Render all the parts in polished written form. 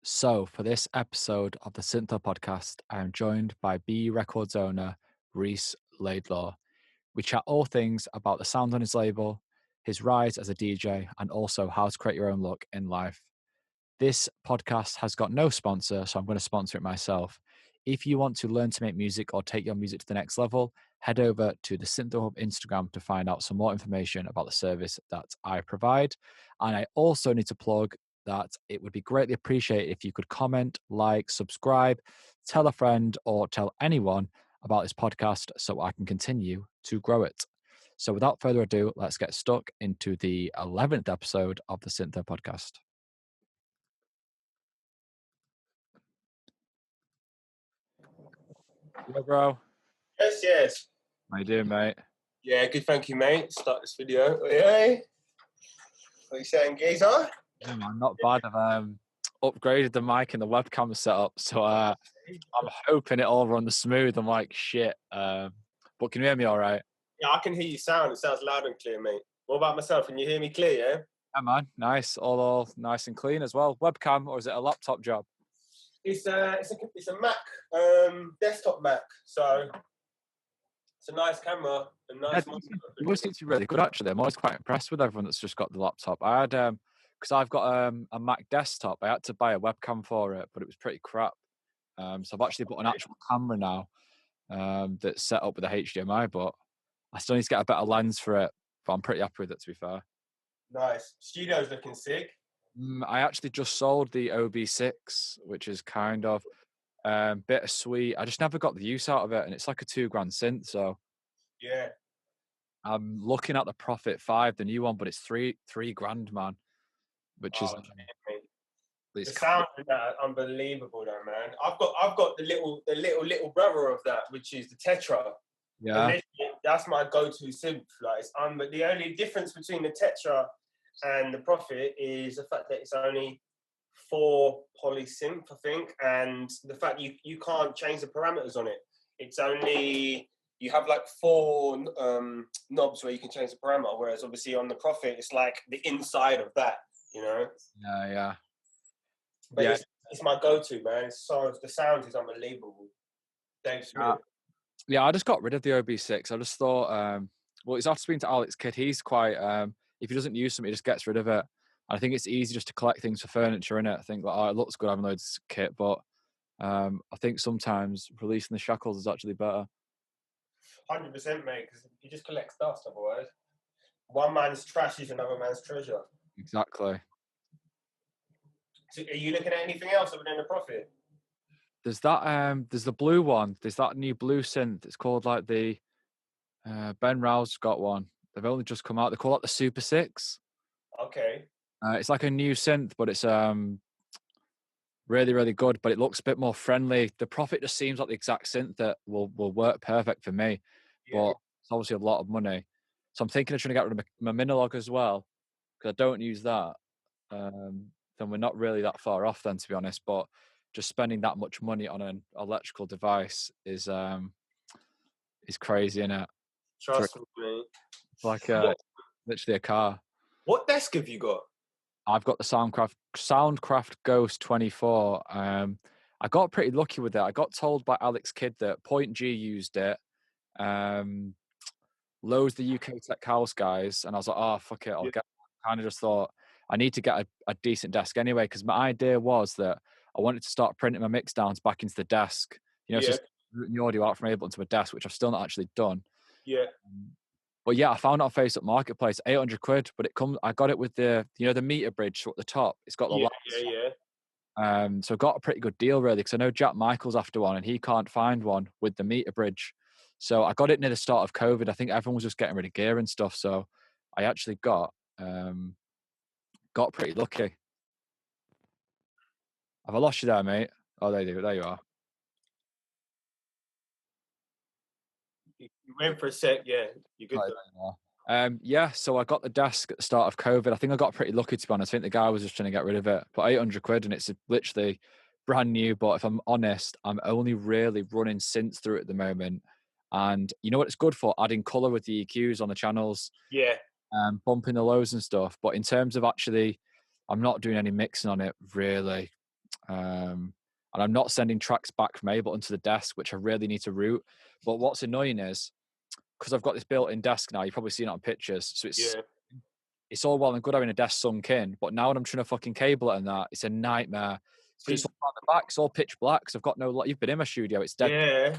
So, for this episode of the SYNTHO podcast, I am joined by BeeYou Records owner Reece Laidlaw. We chat all things about the sound on his label, his rise as a DJ, and also how to create your own look in life. This podcast has got no sponsor, so I'm going to sponsor it myself. If you want to learn to make music or take your music to the next level, head over to the SYNTHO Hub Instagram to find out some more information about the service that I provide. And I also need to plug that it would be greatly appreciated if you could comment, like, subscribe, tell a friend, or tell anyone about this podcast so I can continue to grow it. So without further ado, let's get stuck into the 11th episode of the SYNTHO podcast. Yeah, bro. Yes, yes. How you doing, mate? Yeah, good, thank you, mate. Start this video. Hey. What are you saying, geezer? Yeah, man, not bad. I've upgraded the mic and the webcam setup, so I'm hoping it all runs smooth. I'm like, shit. But can you hear me all right? Yeah, I can hear you sound. It sounds loud and clear, mate. What about myself? Can you hear me clear, yeah? Yeah, man. Nice. All nice and clean as well. Webcam, or is it a laptop job? It's a Mac, desktop Mac. So it's a nice camera, a nice monitor. It always seems to be really good, actually. I'm always quite impressed with everyone that's just got the laptop. I had, because I've got a Mac desktop, I had to buy a webcam for it, but it was pretty crap. So I've actually bought an actual camera now that's set up with a HDMI, but I still need to get a better lens for it, but I'm pretty happy with it, to be fair. Nice. Studio's looking sick. I actually just sold the OB6, which is kind of bittersweet. I just never got the use out of it, and it's like a $2,000 synth, so Yeah. I'm looking at the Profit 5, the new one, but it's three grand, man, which is the sound of that are unbelievable, though, man. I've got the little brother of that, which is the Tetra. yeah. That's my go-to synth. Like, but the only difference between the Tetra and the Prophet is the fact that it's only 4 poly synth, I think, and the fact you can't change the parameters on it. It's only you have like 4 knobs where you can change the parameter, whereas obviously on the Prophet it's like the inside of that, you know. Yeah. But it's my go-to, man. So the sound is unbelievable. Dave Smith. Yeah, I just got rid of the OB6. I just thought, well, it's after speaking to Alex Kidd, he's quite, if he doesn't use something, he just gets rid of it. I think it's easy just to collect things for furniture, innit? I think, like, oh, it looks good having loads of kit, but I think sometimes releasing the shackles is actually better. 100%, mate, because you just collect dust otherwise. One man's trash is another man's treasure. Exactly. So are you looking at anything else other than the Prophet? There's that, there's the blue one. There's that new blue synth. It's called like the, Ben Rouse got one. They've only just come out. They call it the Super 6. Okay. It's like a new synth, but it's really, really good, but it looks a bit more friendly. The Prophet just seems like the exact synth that will work perfect for me, but it's obviously a lot of money. So I'm thinking of trying to get rid of my Minilog as well, because I don't use that. Then we're not really that far off then, to be honest, but just spending that much money on an electrical device is crazy, innit? Trust me. It's like literally a car. What desk have you got? I've got the Soundcraft Ghost 24. I got pretty lucky with it. I got told by Alex Kidd that Point G used it. Loads the UK Tech House guys, and I was like, oh, fuck it, I'll get. Kind of just thought I need to get a decent desk anyway, because my idea was that I wanted to start printing my mix downs back into the desk. You know, it's just the audio out from Ableton to a desk, which I've still not actually done. Yeah. But yeah, I found it on Facebook Marketplace, £800, but I got it with the meter bridge at the top. It's got the lights. So I got a pretty good deal really, because I know Jack Michael's after one and he can't find one with the meter bridge. So I got it near the start of COVID. I think everyone was just getting rid of gear and stuff. So I actually got pretty lucky. Have I lost you there, mate? Oh, there you are. You went for a sec, yeah. You're good. Yeah, so I got the desk at the start of COVID. I think I got pretty lucky, to be honest. I think the guy was just trying to get rid of it. But £800 and it's literally brand new. But if I'm honest, I'm only really running synths through it at the moment. And you know what it's good for? Adding colour with the EQs on the channels. Yeah. Bumping the lows and stuff. But in terms of actually, I'm not doing any mixing on it, really. and I'm not sending tracks back from Ableton to the desk, which I really need to route. But what's annoying is because I've got this built-in desk now. You've probably seen it on pictures, so Yeah. it's all well and good having a desk sunk in, but now when I'm trying to fucking cable it and that, it's a nightmare because it's all around the back. It's all pitch black. So I've got no light. You've been in my studio. It's dead. Yeah.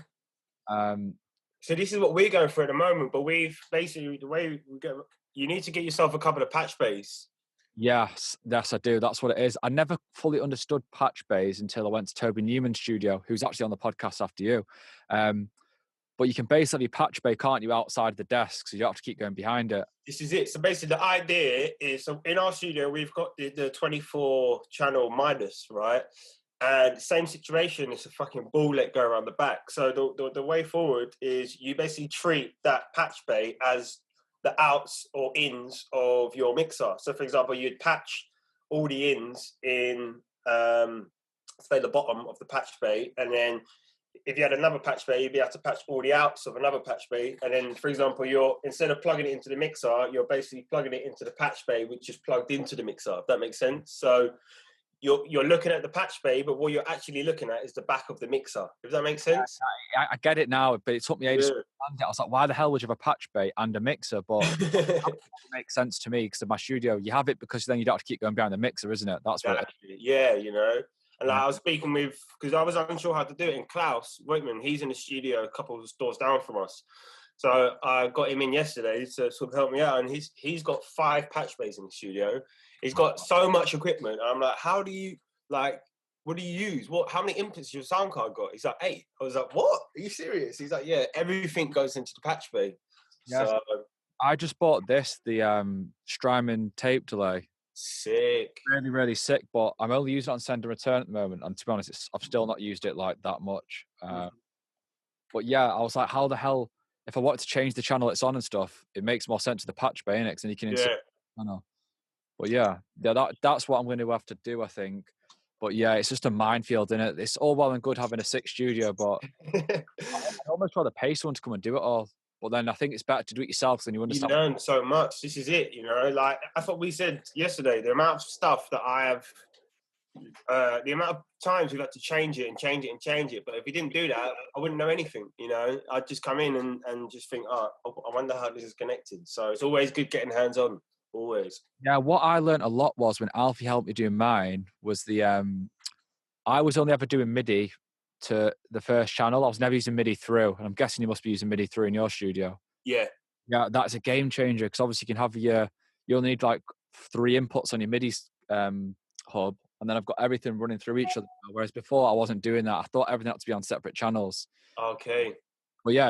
Um, So this is what we're going through at the moment, but we've basically the way we go. You need to get yourself a couple of patch bays. yes, I do. That's what it is. I never fully understood patch bays until I went to Toby Newman's studio, who's actually on the podcast after you. But you can basically patch bay, can't you, outside of the desk, so you don't have to keep going behind it. This is it. So basically, the idea is, so in our studio, we've got the 24 channel minus, right? And same situation, it's a fucking ball let go around the back. So the way forward is you basically treat that patch bay as the outs or ins of your mixer. So for example, you'd patch all the ins in, say, the bottom of the patch bay, and then if you had another patch bay, you'd be able to patch all the outs of another patch bay. And then, for example, you're instead of plugging it into the mixer, you're basically plugging it into the patch bay, which is plugged into the mixer, if that makes sense. So you're looking at the patch bay, but what you're actually looking at is the back of the mixer, if that makes sense. I get it now, but it took me ages to understand it. I was like, why the hell would you have a patch bay and a mixer? But it makes sense to me because in my studio, you have it because then you don't have to keep going behind the mixer, isn't it? That's what it is. Yeah, you know. And like, I was speaking with, because I was unsure how to do it, and Klaus Waitman, he's in the studio a couple of doors down from us. So I got him in yesterday to sort of help me out, and he's got 5 patch bays in the studio. He's got so much equipment. I'm like, how do you, like, what do you use? How many inputs has your sound card got? He's like, 8. I was like, what? Are you serious? He's like, yeah, everything goes into the patch bay. Yes. So I just bought the Strymon tape delay. Sick. Really, really sick, but I'm only using it on send and return at the moment. And to be honest, I've still not used it like that much. But yeah, I was like, how the hell, if I wanted to change the channel it's on and stuff, it makes more sense to the patch bay, innit? Because then you can insert the channel. But yeah, that's what I'm going to have to do, I think. But yeah, it's just a minefield, innit? It's all well and good having a 6 studio, but I almost rather pay someone to come and do it all. But then I think it's better to do it yourself than you understand. You learn so much. This is it, you know. Like that's what we said yesterday. The amount of stuff that I have, the amount of times we've had to change it and change it and change it. But if we didn't do that, I wouldn't know anything. You know, I'd just come in and just think, oh, I wonder how this is connected. So it's always good getting hands on. Always. Yeah, what I learned a lot was when Alfie helped me do mine was I was only ever doing MIDI to the first channel. I was never using MIDI through, and I'm guessing you must be using MIDI through in your studio. Yeah. Yeah, that's a game changer because obviously you can have you'll need like 3 inputs on your MIDI hub, and then I've got everything running through each other. Whereas before I wasn't doing that. I thought everything had to be on separate channels. Okay. Well, yeah,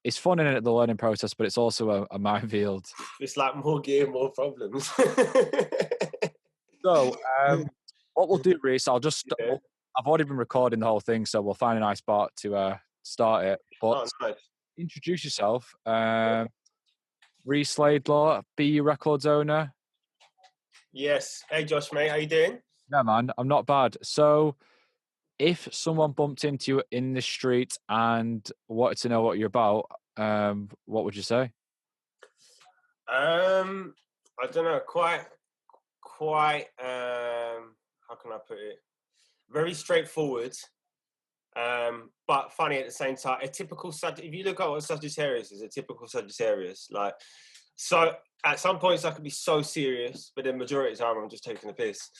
it's fun in it, the learning process, but it's also a minefield. It's like more gear, more problems. So, what we'll do, Reece, I've already been recording the whole thing, so we'll find a nice part to start it. But nice. Introduce yourself. Reece Laidlaw, BeeYou Records owner. Yes. Hey, Josh, mate, how you doing? Yeah, man, I'm not bad. So, if someone bumped into you in the street and wanted to know what you're about, what would you say? I don't know. Quite. How can I put it? Very straightforward, but funny at the same time. A typical if you look at what Sagittarius is, a typical Sagittarius. Like, so at some points I could be so serious, but the majority of the time I'm just taking the piss.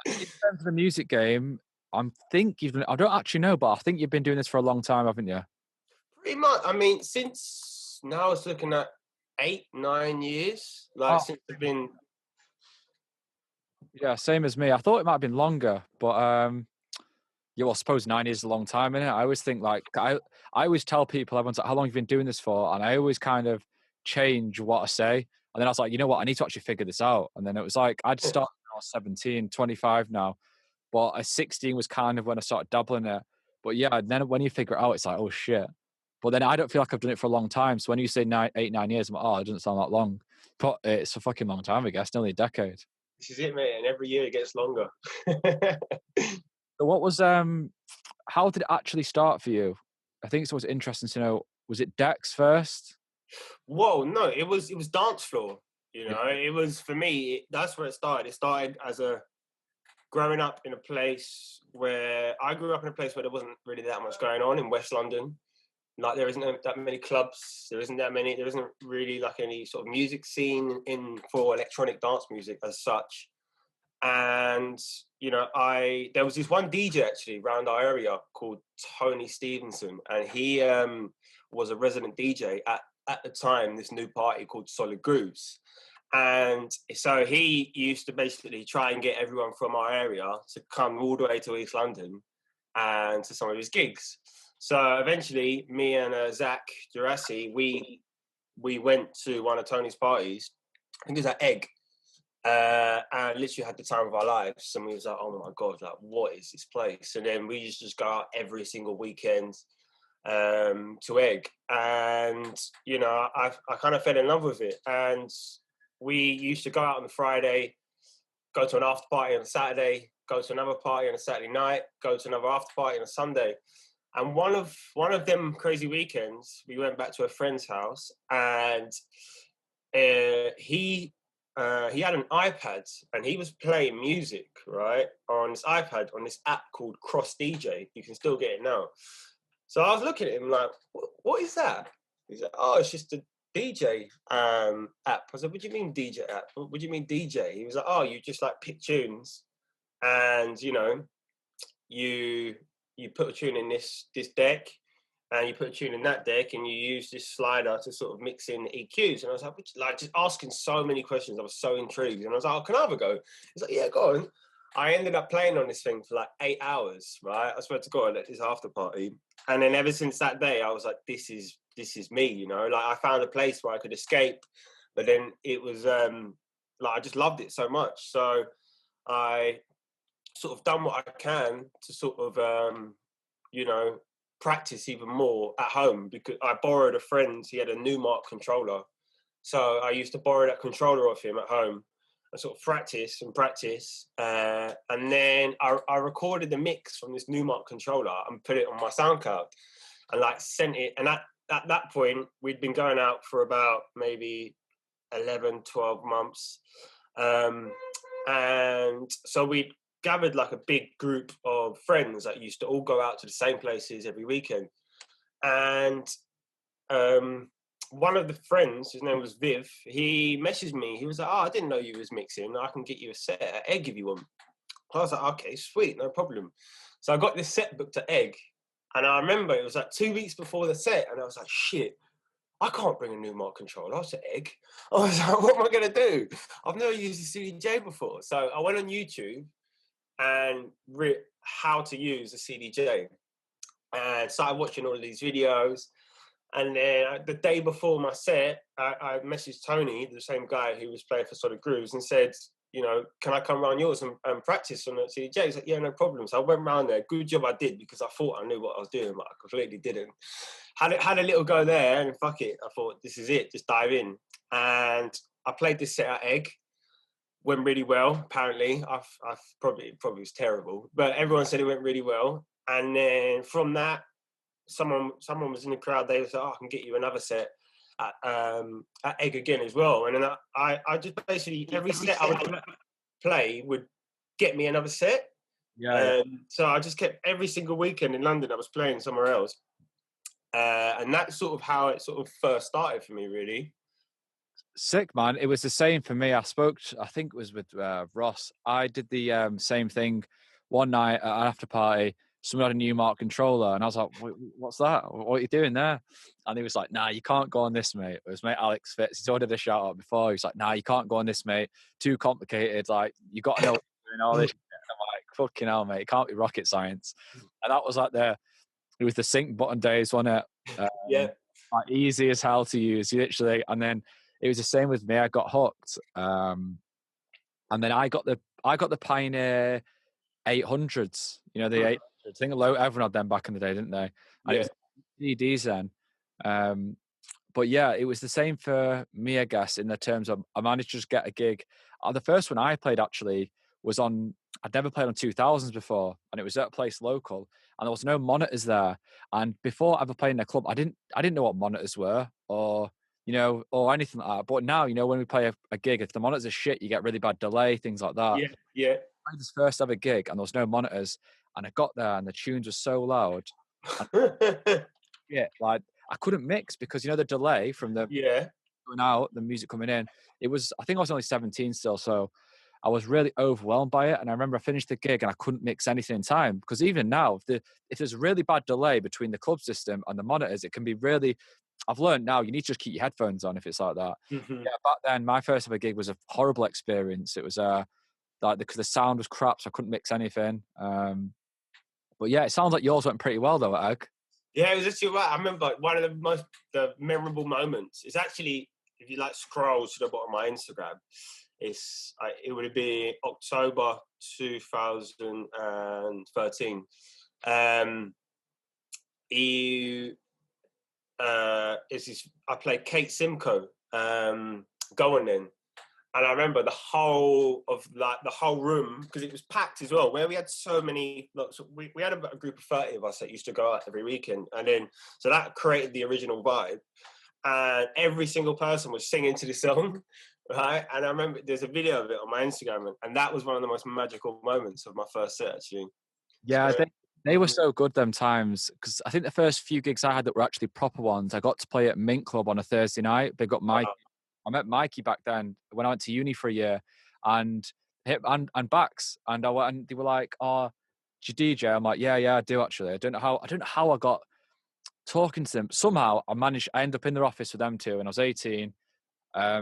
In terms of the music game, I don't actually know, but I think you've been doing this for a long time, haven't you? Pretty much. I mean, since now I was looking at 8-9 years. Like since I've been. Yeah, same as me. I thought it might have been longer, but yeah, well, I suppose 9 years is a long time, innit? I always think I always tell people, everyone's like, how long have you been doing this for? And I always kind of change what I say. And then I was like, you know what? I need to actually figure this out. And then it was like, I'd started when I was 17, 25 now. But at 16 was kind of when I started dabbling it. But yeah, and then when you figure it out, it's like, oh shit. But then I don't feel like I've done it for a long time. So when you say 8-9 years, I'm like, oh, it doesn't sound that long. But it's a fucking long time, I guess, nearly a decade. This is it, mate. And every year it gets longer. So what was how did it actually start for you? I think it's always interesting to know, was it decks first? Whoa, no, it was dance floor. You know, it was for me. That's where it started. It started as a growing up in a place where I grew up in a place where there wasn't really that much going on in West London. Like there isn't that many clubs. There isn't really like any sort of music scene for electronic dance music as such. And there was this one DJ actually around our area called Tony Stevenson, and he was a resident DJ at the time this new party called Solid Grooves. And so he used to basically try and get everyone from our area to come all the way to East London and to some of his gigs. So eventually, me and Zach Gerassi, we went to one of Tony's parties. I think it was at Egg, and literally had the time of our lives. And we was like, oh my God, like, what is this place? And then we used to just go out every single weekend to Egg. And, I kind of fell in love with it. And we used to go out on the Friday, go to an after party on a Saturday, go to another party on a Saturday night, go to another after party on a Sunday. And one of them crazy weekends, we went back to a friend's house, and he had an iPad, and he was playing music, right, on this iPad on this app called Cross DJ. You can still get it now. So I was looking at him like, what is that? He's like, oh, it's just a DJ app. I said, what do you mean DJ app? What do you mean DJ? He was like, oh, you just like pick tunes, and you put a tune in this deck, and you put a tune in that deck, and you use this slider to sort of mix in EQs. And I was like, just asking so many questions. I was so intrigued. And I was like, oh, can I have a go? He's like, yeah, go on. I ended up playing on this thing for like 8 hours, right? I swear to God, at this after party. And then ever since that day, I was like, this is me, Like I found a place where I could escape. But then it was I just loved it so much. So I sort of done what I can to sort of, practice even more at home, because I borrowed a friend. He had a Newmark controller. So I used to borrow that controller off him at home and sort of practice. And then I recorded the mix from this Newmark controller and put it on my SoundCloud and like sent it. And at that point, we'd been going out for about maybe 11, 12 months. And so we gathered like a big group of friends that used to all go out to the same places every weekend. And one of the friends, his name was Viv, he messaged me. He was like, oh, I didn't know you was mixing. I can get you a set at Egg if you want. I was like, okay, sweet, no problem. So I got this set booked at Egg. And I remember it was like 2 weeks before the set. And I was like, shit, I can't bring a Newmark controller. I was at Egg. I was like, what am I going to do? I've never used a CDJ before. So I went on YouTube and how to use a CDJ, and started watching all of these videos. And then the day before my set, I messaged Tony, the same guy who was playing for Solid Grooves, and said, can I come around yours and practice on the CDJ? He's like, yeah, no problem. So I went round there. Good job I did, because I thought I knew what I was doing, but I completely didn't. Had a little go there, and fuck it. I thought, this is it, just dive in. And I played this set at Egg. Went really well, apparently. I've probably was terrible, but everyone said it went really well. And then from that, someone was in the crowd. They was like, oh, I can get you another set at Egg again as well. And then I just basically, every set I would play would get me another set. Yeah. So I just kept every single weekend in London, I was playing somewhere else. And that's sort of how it sort of first started for me, really. Sick, man. It was the same for me. I think it was with Ross. I did the same thing one night at an after party. Someone had a Newmark controller, and I was like, what's that? What are you doing there? And he was like, nah, you can't go on this, mate. It was mate Alex Fitz. He's ordered a shout out before. He's like, nah, you can't go on this, mate. Too complicated. Like, you got to know what you're doing, all this shit. And I'm like, fucking hell, mate. It can't be rocket science. And that was like it was the sync button days, wasn't it? Yeah. Like, easy as hell to use, literally. And then it was the same with me. I got hooked. And then I got the Pioneer 800s, the 800s. I think everyone had them back in the day, didn't they? And it was CDs then. But yeah, it was the same for me, I guess, in the terms of I managed to just get a gig. The first one I played actually was I'd never played on 2000s before, and it was at a place local, and there was no monitors there. And before I ever played in a club, I didn't know what monitors were, or anything like that. But now, when we play a gig, if the monitors are shit, you get really bad delay, things like that. Yeah. played this first ever gig and there was no monitors, and I got there and the tunes were so loud. And yeah, like I couldn't mix because the delay from the Yeah. going out, the music coming in. I think I was only 17 still, so I was really overwhelmed by it. And I remember I finished the gig and I couldn't mix anything in time because even now, if there's a really bad delay between the club system and the monitors, it can be really. I've learned now you need to just keep your headphones on if it's like that. Mm-hmm. Yeah, back then my first ever gig was a horrible experience. It was like because the sound was crap, so I couldn't mix anything. But yeah, it sounds like yours went pretty well though at Egg. Yeah, it was actually right. I remember like, one of the memorable moments is actually, if you like scroll to the bottom of my Instagram, it would be October 2013. I played Kate Simcoe, Go On Then. And I remember the whole room, because it was packed as well, where we had so many, so we had about a group of 30 of us that used to go out every weekend. And then, so that created the original vibe. And every single person was singing to the song, right? And I remember there's a video of it on my Instagram, and that was one of the most magical moments of my first set, actually. Yeah, So, they were so good them times because I think the first few gigs I had that were actually proper ones, I got to play at Mint Club on a Thursday night. Big up Mike. I met Mikey back then when I went to uni for a year, and Bax, and I went, and they were like, "Oh, do you DJ?" I'm like, "Yeah, I do actually." I don't know how I got talking to them. Somehow I ended up in their office with them too, and I was 18. I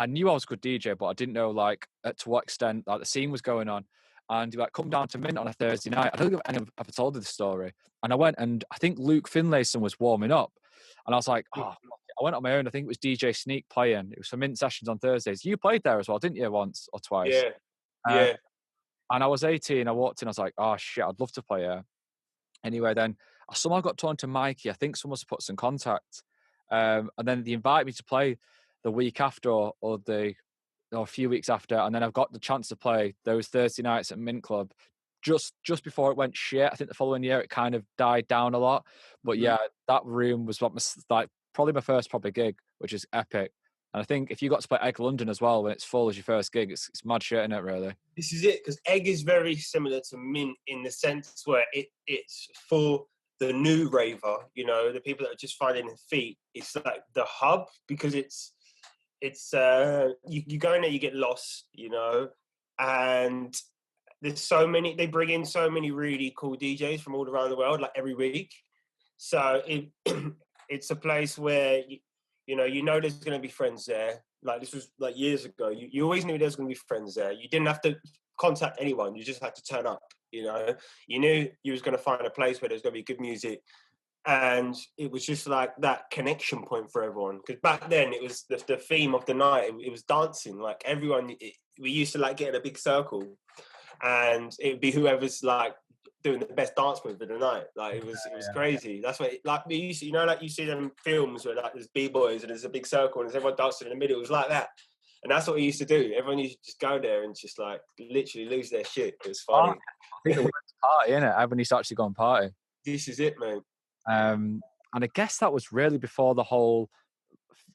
knew I was a good DJ, but I didn't know like to what extent like the scene was going on. And he like, come down to Mint on a Thursday night. I don't think I've ever told you the story. And I went, and I think Luke Finlayson was warming up, and I was like, oh, fuck it. I went on my own. I think it was DJ Sneak playing. It was for Mint sessions on Thursdays. You played there as well, didn't you? Once or twice. yeah, Uh, yeah. and I was 18. I walked in. I was like, oh shit, I'd love to play here. Anyway, then I somehow got turned to Mikey. I think someone put some contact. And then they invited me to play the week after or a few weeks after. And then I've got the chance to play those Thursday nights at Mint Club just before it went shit. I think the following year it kind of died down a lot. But yeah, that room was probably my first proper gig, which is epic. And I think if you got to play Egg London as well when it's full as your first gig, it's mad shit, isn't it, really? This is it, because Egg is very similar to Mint in the sense where it's for the new raver, the people that are just finding their feet. It's like the hub, because it's you go in there, you get lost, and there's so many. They bring in so many really cool DJs from all around the world, like every week. So it's a place where there's going to be friends there. Like this was like years ago. You always knew there was going to be friends there. You didn't have to contact anyone. You just had to turn up. You knew you was going to find a place where there's going to be good music, and it was just like that connection point for everyone. Because back then it was the theme of the night. It was dancing. Like everyone, we used to like get in a big circle, and it'd be whoever's like doing the best dance move of the night. Like it was crazy. That's what like we used to, like you see them films where like there's b-boys and there's a big circle and there's everyone dancing in the middle. It was like that. And that's what we used to do. Everyone used to just go there and just like literally lose their shit. It was funny. I think the word's party, innit? Everyone used to actually go and party. This is it, man. And I guess that was really before the whole.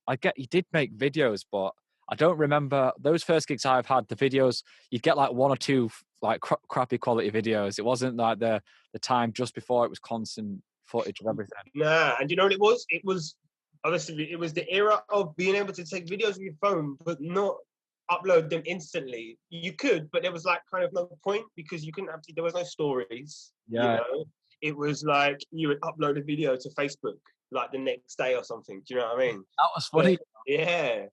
You did make videos, but I don't remember those first gigs I've had. The videos you'd get like one or two like crappy quality videos. It wasn't like the time just before it was constant footage of everything. Nah, and you know what it was? It was obviously it was the era of being able to take videos with your phone, but not upload them instantly. You could, but there was like kind of no point because you couldn't there was no stories. Yeah. It was like you would upload a video to Facebook like the next day or something. Do you know what I mean? That was funny. Yeah.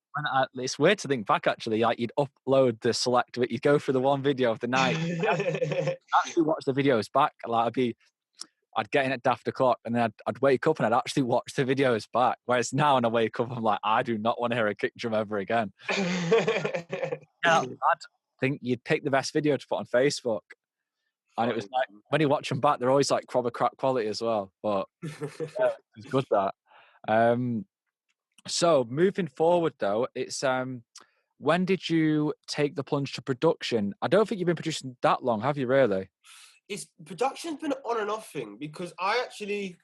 It's weird to think back actually. Like you'd upload the select, but you'd go through the one video of the night. Actually watch the videos back. Like I'd get in at daft o'clock and then I'd wake up and I'd actually watch the videos back. Whereas now when I wake up, I'm like, I do not want to hear a kick drum ever again. I'd think you'd pick the best video to put on Facebook. And it was like, when you watch them back, they're always like proper crap quality as well. But yeah, it's good that. So moving forward though, it's when did you take the plunge to production? I don't think you've been producing that long, have you really? Production's been an on and off thing because I tell you,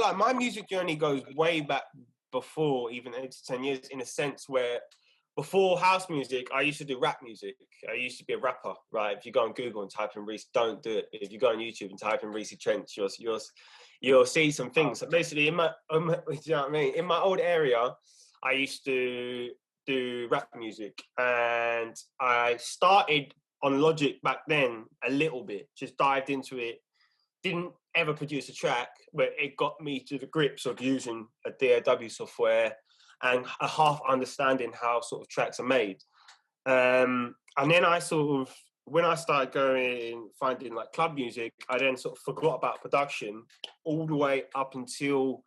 like, my music journey goes way back before even 8 to 10 years, in a sense where before house music, I used to do rap music. I used to be a rapper, right? If you go on Google and type in Reece, don't do it. If you go on YouTube and type in Reece Trench, you'll see some things. So basically, you know what I mean? In my old area, I used to do rap music, and I started on Logic back then a little bit. Just dived into it. Didn't ever produce a track, but it got me to the grips of using a DAW software and a half understanding how sort of tracks are made. And then when I started finding like club music, I then sort of forgot about production all the way up until,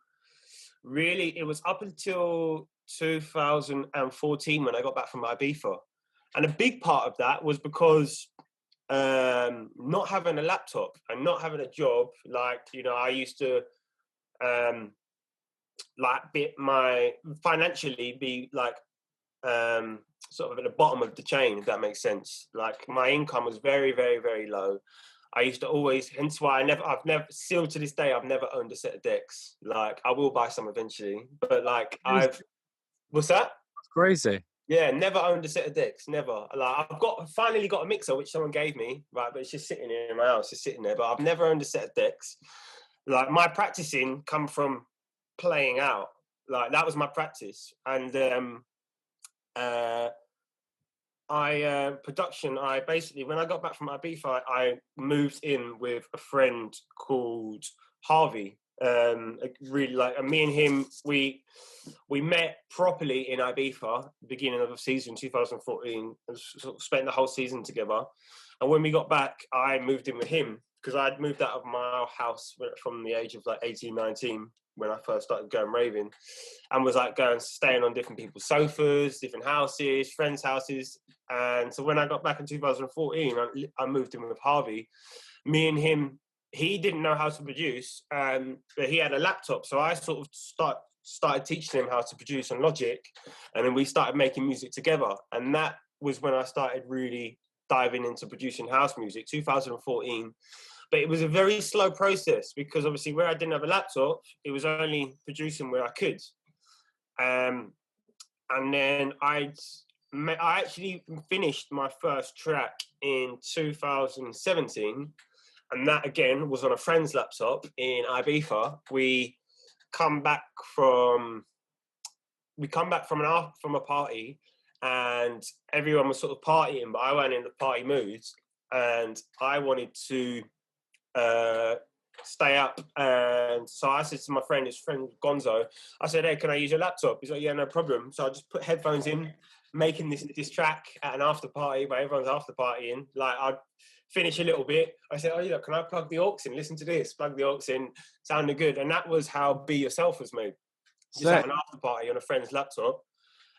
really, it was up until 2014 when I got back from Ibiza. And a big part of that was because not having a laptop and not having a job, like, you know, I used to financially be like sort of at the bottom of the chain, if that makes sense. Like, my income was very, very, very low. I used to always, hence why I've never, still to this day, I've never owned a set of decks. Like, I will buy some eventually, but like, what's that? That's crazy. Yeah, never owned a set of decks, never. Like, finally got a mixer, which someone gave me, right, but it's just sitting here in my house, just sitting there, but I've never owned a set of decks. Like, my practicing come from playing out. Like, that was my practice. And production, I basically, when I got back from Ibiza, I moved in with a friend called Harvey. Really, like, and me and him, we met properly in Ibiza, beginning of the season 2014, and sort of spent the whole season together. And when we got back, I moved in with him because I'd moved out of my house from the age of like 18, 19 when I first started going raving, and was like staying on different people's sofas, different houses, friends' houses. And so when I got back in 2014, I moved in with Harvey. Me and him, he didn't know how to produce, but he had a laptop. So I sort of started teaching him how to produce on Logic, and then we started making music together. And that was when I started really diving into producing house music, 2014. But it was a very slow process because obviously where I didn't have a laptop, it was only producing where I could. And then I actually finished my first track in 2017. And that again was on a friend's laptop in Ibiza. We come back from a party, and everyone was sort of partying, but I wasn't in the party mood, and I wanted to stay up. And so I said to his friend Gonzo, I said, "Hey, can I use your laptop?" He's like, "Yeah, no problem." So I just put headphones in, making this track at an after party, where everyone's after partying. Like, I'd finish a little bit. I said, "Oh, yeah, can I plug the aux in? Listen to this." Plug the aux in. Sounded good. And that was how Be Yourself was made. Just at an after party on a friend's laptop.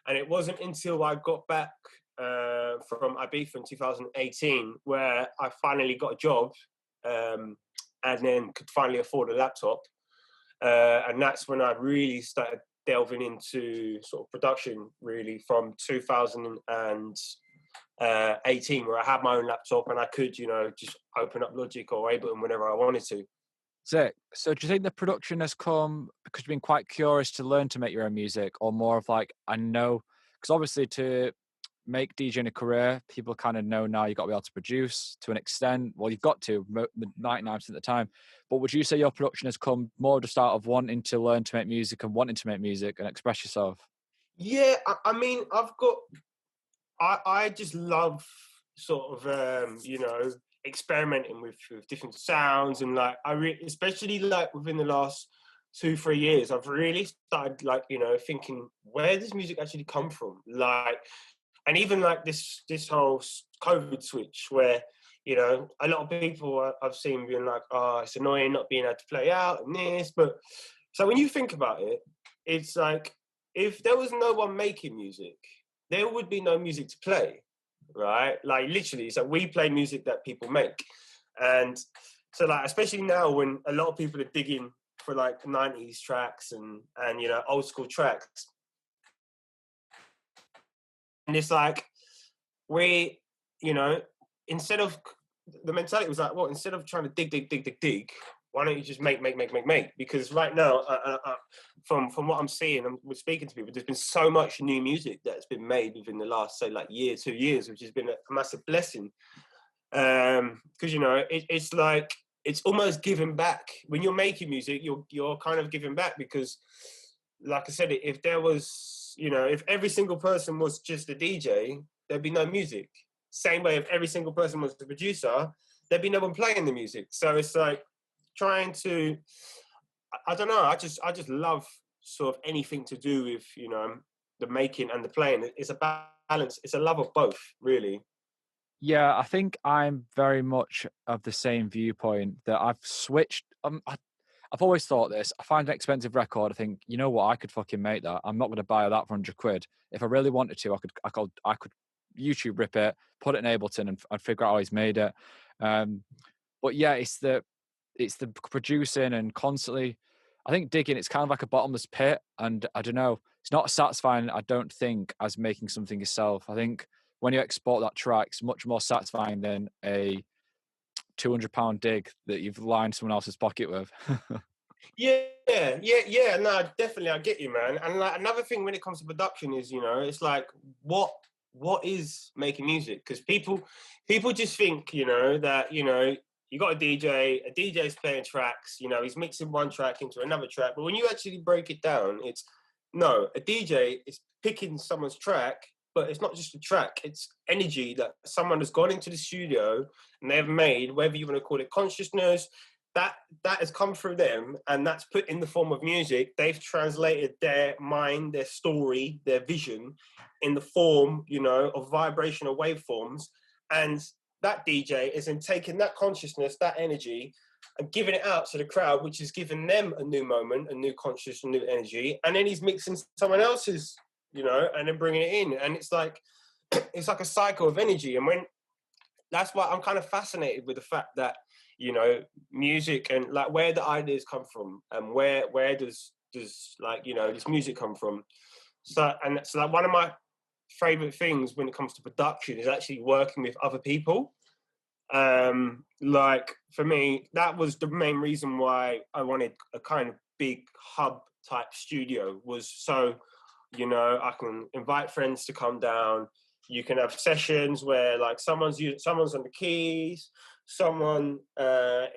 And it wasn't until I got back from Ibiza in 2018 where I finally got a job, and then could finally afford a laptop. And that's when I really started delving into sort of production, really, from 2018, where I had my own laptop and I could, you know, just open up Logic or Ableton whenever I wanted to. Sick. So do you think the production has come because you've been quite curious to learn to make your own music, or more of like, I know, because obviously to make DJing a career, people kind of know now you've got to be able to produce to an extent. Well, you've got to 99% of the time. But would you say your production has come more just out of wanting to learn to make music and wanting to make music and express yourself? Yeah, I mean, I just love sort of, you know, experimenting with different sounds, and like, especially like within the last 2-3 years, I've really started, like, you know, thinking, where does music actually come from? Like, and even like this whole COVID switch, where, you know, a lot of people I've seen being like, "Oh, it's annoying not being able to play out and this," but so when you think about it, it's like, if there was no one making music, there would be no music to play, right? Like, literally, so we play music that people make. And so, like, especially now when a lot of people are digging for like 90s tracks and you know, old school tracks. And it's like, you know, instead of, the mentality was like, well, instead of trying to dig, why don't you just make? Because right now, from what I'm seeing, we're speaking to people, there's been so much new music that's been made within the last, say, like year, 2 years, which has been a massive blessing. Because it's like it's almost giving back. When you're making music, you're kind of giving back, because, like I said, if there was, if every single person was just a DJ, there'd be no music. Same way, if every single person was the producer, there'd be no one playing the music. So it's like trying to, I don't know, I just love sort of anything to do with, the making and the playing. It's a balance. It's a love of both, really. Yeah, I think I'm very much of the same viewpoint, that I've switched. I've always thought this. I find an expensive record. I think, you know what, I could fucking make that. I'm not going to buy that for £100. If I really wanted to, I could YouTube rip it, put it in Ableton, and I'd figure out how he's made it. But yeah, it's the producing and constantly, I think, digging. It's kind of like a bottomless pit, and I don't know. It's not satisfying, I don't think, as making something yourself. I think when you export that track, it's much more satisfying than a £200 dig that you've lined someone else's pocket with. Yeah. No, definitely, I get you, man. And like another thing when it comes to production is, it's like what is making music? Because people just think, that you got a DJ's playing tracks, he's mixing one track into another track. But when you actually break it down, it's no, a DJ is picking someone's track, but it's not just a track, it's energy that someone has gone into the studio and they've made, whether you want to call it consciousness, that has come through them, and that's put in the form of music. They've translated their mind, their story, their vision in the form, of vibrational waveforms. And that DJ is in taking that consciousness, that energy, and giving it out to the crowd, which is giving them a new moment, a new conscious, a new energy. And then he's mixing someone else's, and then bringing it in. And it's like a cycle of energy. And that's why I'm kind of fascinated with the fact that, music and like where the ideas come from, and where does like, this music come from. So like one of my favorite things when it comes to production is actually working with other people. Like for me, that was the main reason why I wanted a kind of big hub type studio, was so, I can invite friends to come down. You can have sessions where like someone's on the keys, someone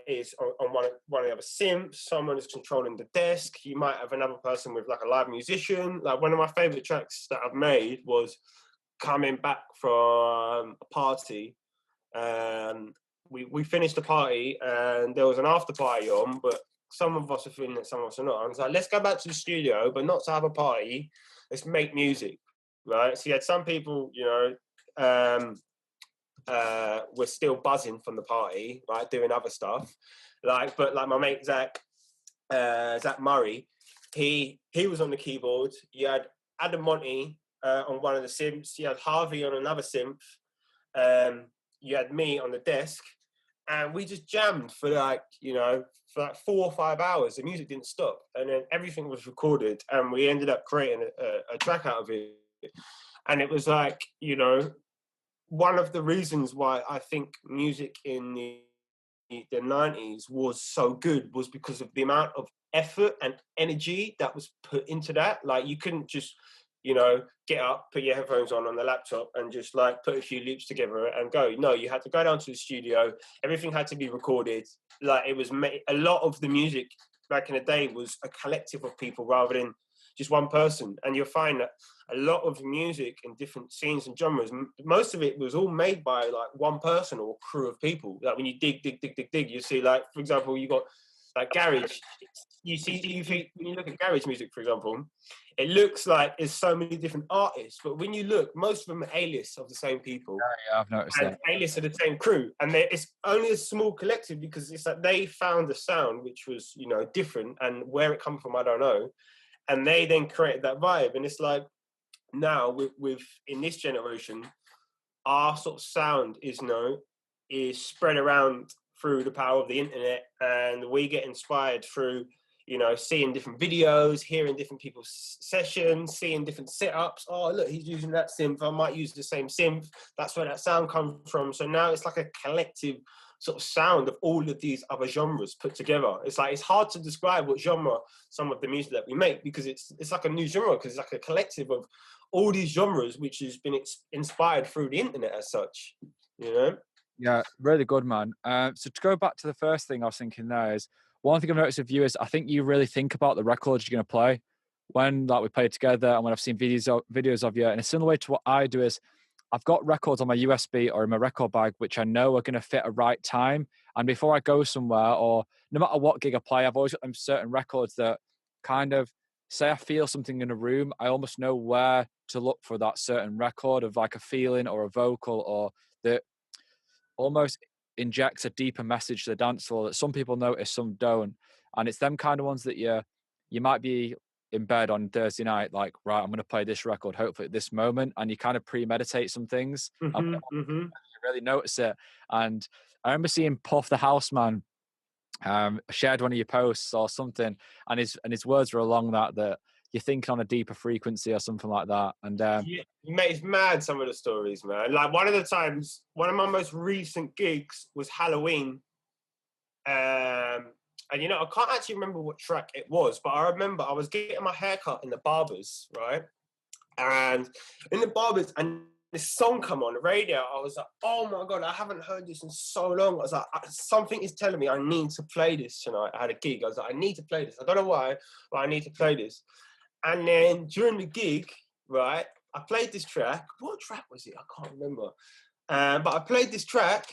is on one of the other synths, someone is controlling the desk. You might have another person with like a live musician. Like one of my favorite tracks that I've made was coming back from a party. We finished the party and there was an after party on, but some of us are feeling it, some of us are not. And it's like, let's go back to the studio, but not to have a party. Let's make music, right? So you had some people, were still buzzing from the party, right, doing other stuff. But my mate Zach Murray, he was on the keyboard. You had Adam Monty on one of the synths. You had Harvey on another synth. You had me on the desk, and we just jammed for like 4 or 5 hours. The music didn't stop, and then everything was recorded, and we ended up creating a track out of it. And it was like, one of the reasons why I think music in the 90s was so good was because of the amount of effort and energy that was put into that. Like you couldn't just get up, put your headphones on the laptop and just like put a few loops together and go. No, you had to go down to the studio. Everything had to be recorded. Like it was a lot of the music back in the day was a collective of people rather than just one person. And you'll find that a lot of music in different scenes and genres, most of it was all made by like one person or a crew of people. Like when you dig, you see, like, for example, you got like garage. You think when you look at garage music, for example, it looks like there's so many different artists, but when you look, most of them are A-lists of the same people. Yeah, I've noticed that. A-lists of the same crew, and it's only a small collective because it's like they found a sound which was different, and where it come from, I don't know, and they then created that vibe. And it's like now with in this generation, our sort of sound is spread around through the power of the internet, and we get inspired through seeing different videos, hearing different people's sessions, seeing different setups. Oh, look, he's using that synth. I might use the same synth. That's where that sound comes from. So now it's like a collective sort of sound of all of these other genres put together. It's like, it's hard to describe what genre some of the music that we make, because it's like a new genre, because it's like a collective of all these genres which has been inspired through the internet as such, you know? Yeah, really good, man. So to go back to the first thing I was thinking there is, one thing I've noticed with you is I think you really think about the records you're going to play when like we play together, and when I've seen videos of you. And a similar way to what I do is I've got records on my USB or in my record bag which I know are going to fit a right time. And before I go somewhere, or no matter what gig I play, I've always got them certain records that kind of say I feel something in a room, I almost know where to look for that certain record of like a feeling or a vocal, or that almost injects a deeper message to the dance floor that some people notice, some don't. And it's them kind of ones that you might be in bed on Thursday night, like, right, I'm going to play this record, hopefully at this moment. And you kind of premeditate some things. And Mm-hmm, mm-hmm. you really notice it. And I remember seeing Puff the Houseman shared one of your posts or something, and his words were along that you're thinking on a deeper frequency or something like that. And Yeah, mate, it's mad, some of the stories, man. Like, one of the times, one of my most recent gigs was Halloween. And you know, I can't actually remember what track it was, but I remember I was getting my haircut in the barbers, right? And in the barbers, and this song come on the radio. I was like, oh my God, I haven't heard this in so long. I was like, something is telling me I need to play this tonight. I had a gig. I was like, I need to play this. I don't know why, but I need to play this. And then during the gig, right, I played this track. What track was it? I can't remember. But I played this track.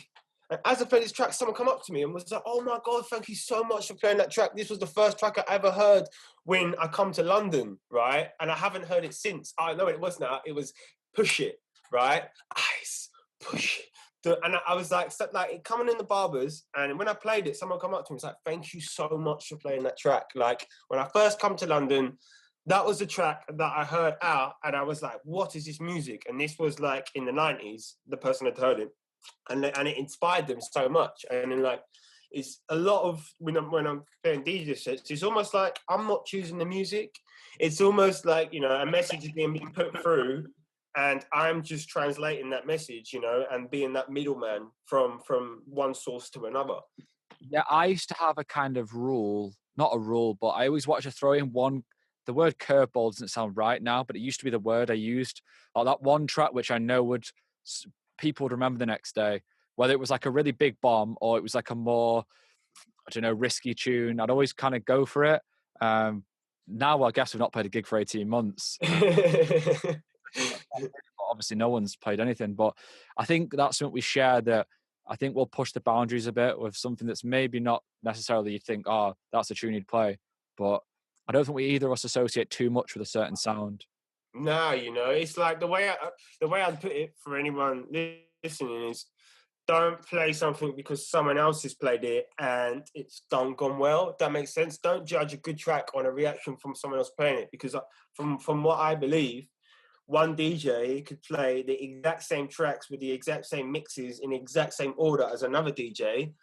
And as I played this track, someone come up to me and was like, oh my God, thank you so much for playing that track. This was the first track I ever heard when I come to London, right? And I haven't heard it since. I know what it was now. It was Push It, right? Ice, push it. And I was like coming in the barbers, and when I played it, someone come up to me and was like, thank you so much for playing that track. Like, when I first come to London, that was the track that I heard out, and I was like, what is this music? And this was like in the 90s, the person had heard it. And it inspired them so much. And then, like, it's a lot of, when I'm playing DJ sets, it's almost like I'm not choosing the music. It's almost like, you know, a message is being put through, and I'm just translating that message, you know, and being that middleman from one source to another. yeah, I used to have a kind of rule, not a rule, but I always watch a throw in one. The word curveball doesn't sound right now, but it used to be the word I used. Or that one track which I know people would remember the next day, whether it was like a really big bomb or it was like a more, I don't know, risky tune. I'd always kind of go for it. Now I guess we've not played a gig for 18 months. Obviously no one's played anything, but I think that's something we share, that I think we'll push the boundaries a bit with something that's maybe not necessarily you think, oh, that's a tune you'd play. But I don't think we either of us associate too much with a certain sound. No, you know, it's like the way I'd put it for anyone listening is, don't play something because someone else has played it and it's gone well. If that makes sense. Don't judge a good track on a reaction from someone else playing it, because from what I believe, one DJ could play the exact same tracks with the exact same mixes in the exact same order as another DJ,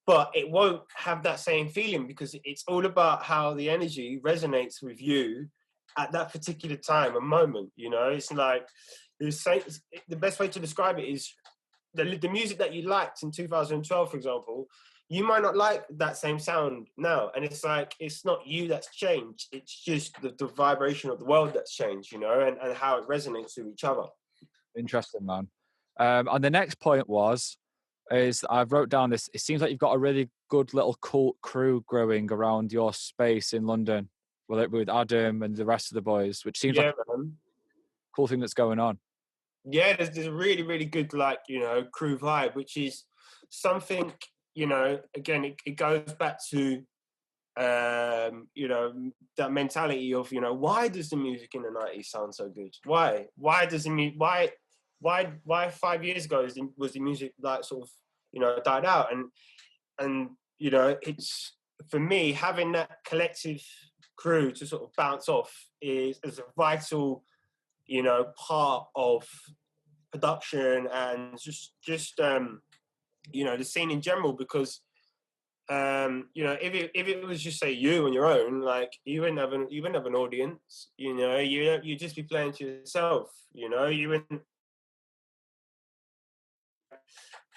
but it won't have that same feeling, because it's all about how the energy resonates with you at that particular time and moment. You know, it's like the best way to describe it is the music that you liked in 2012, for example. You might not like that same sound now, and it's like, it's not you that's changed. It's just the vibration of the world that's changed, you know, and how it resonates with each other. Interesting, man. And the next point is I've wrote down this. It seems like you've got a really good little cult crew growing around your space in London, with Adam and the rest of the boys, which seems like Yeah, a man. cool thing that's going on. Yeah, there's a really, really good, like, you know, crew vibe, which is something, you know, again, it goes back to, you know, that mentality of, you know, why does the music in the 90s sound so good? Why does the why 5 years ago was the music, like, sort of, you know, died out? And you know, it's, for me, having that collective crew to sort of bounce off is a vital, you know, part of production and just you know, the scene in general, because you know, if it was just, say, you on your own, like, you wouldn't have an audience, you know, you'd just be playing to yourself, you know, you wouldn't.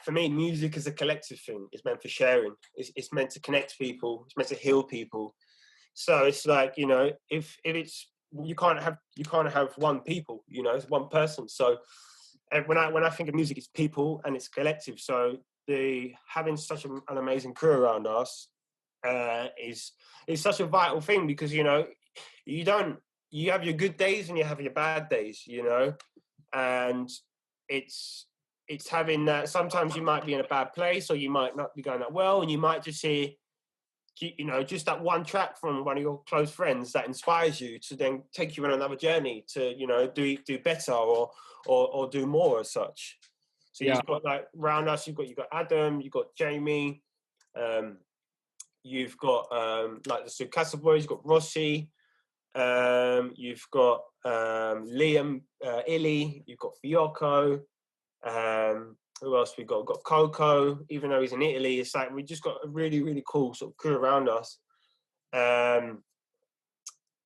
for me, music is a collective thing. It's meant for sharing. It's meant to connect people. It's meant to heal people. So it's like, you know, if it's, you can't have one people, you know, it's one person. So when I think of music, it's people and it's collective. So the having such an amazing crew around us is such a vital thing, because, you know, you have your good days and you have your bad days, you know, and it's having that. Sometimes you might be in a bad place, or you might not be going that well, and you might just hear, you know, just that one track from one of your close friends that inspires you to then take you on another journey to, you know, do better or do more as such. So Yeah. you've got, like, around us, you've got Adam, you've got Jamie, you've got like the Sukasa boys, you've got Rossi, you've got Liam, Illy, you've got Fiocco. Who else we got? We've got Coco, even though he's in Italy. It's like we just got a really, really cool sort of crew around us.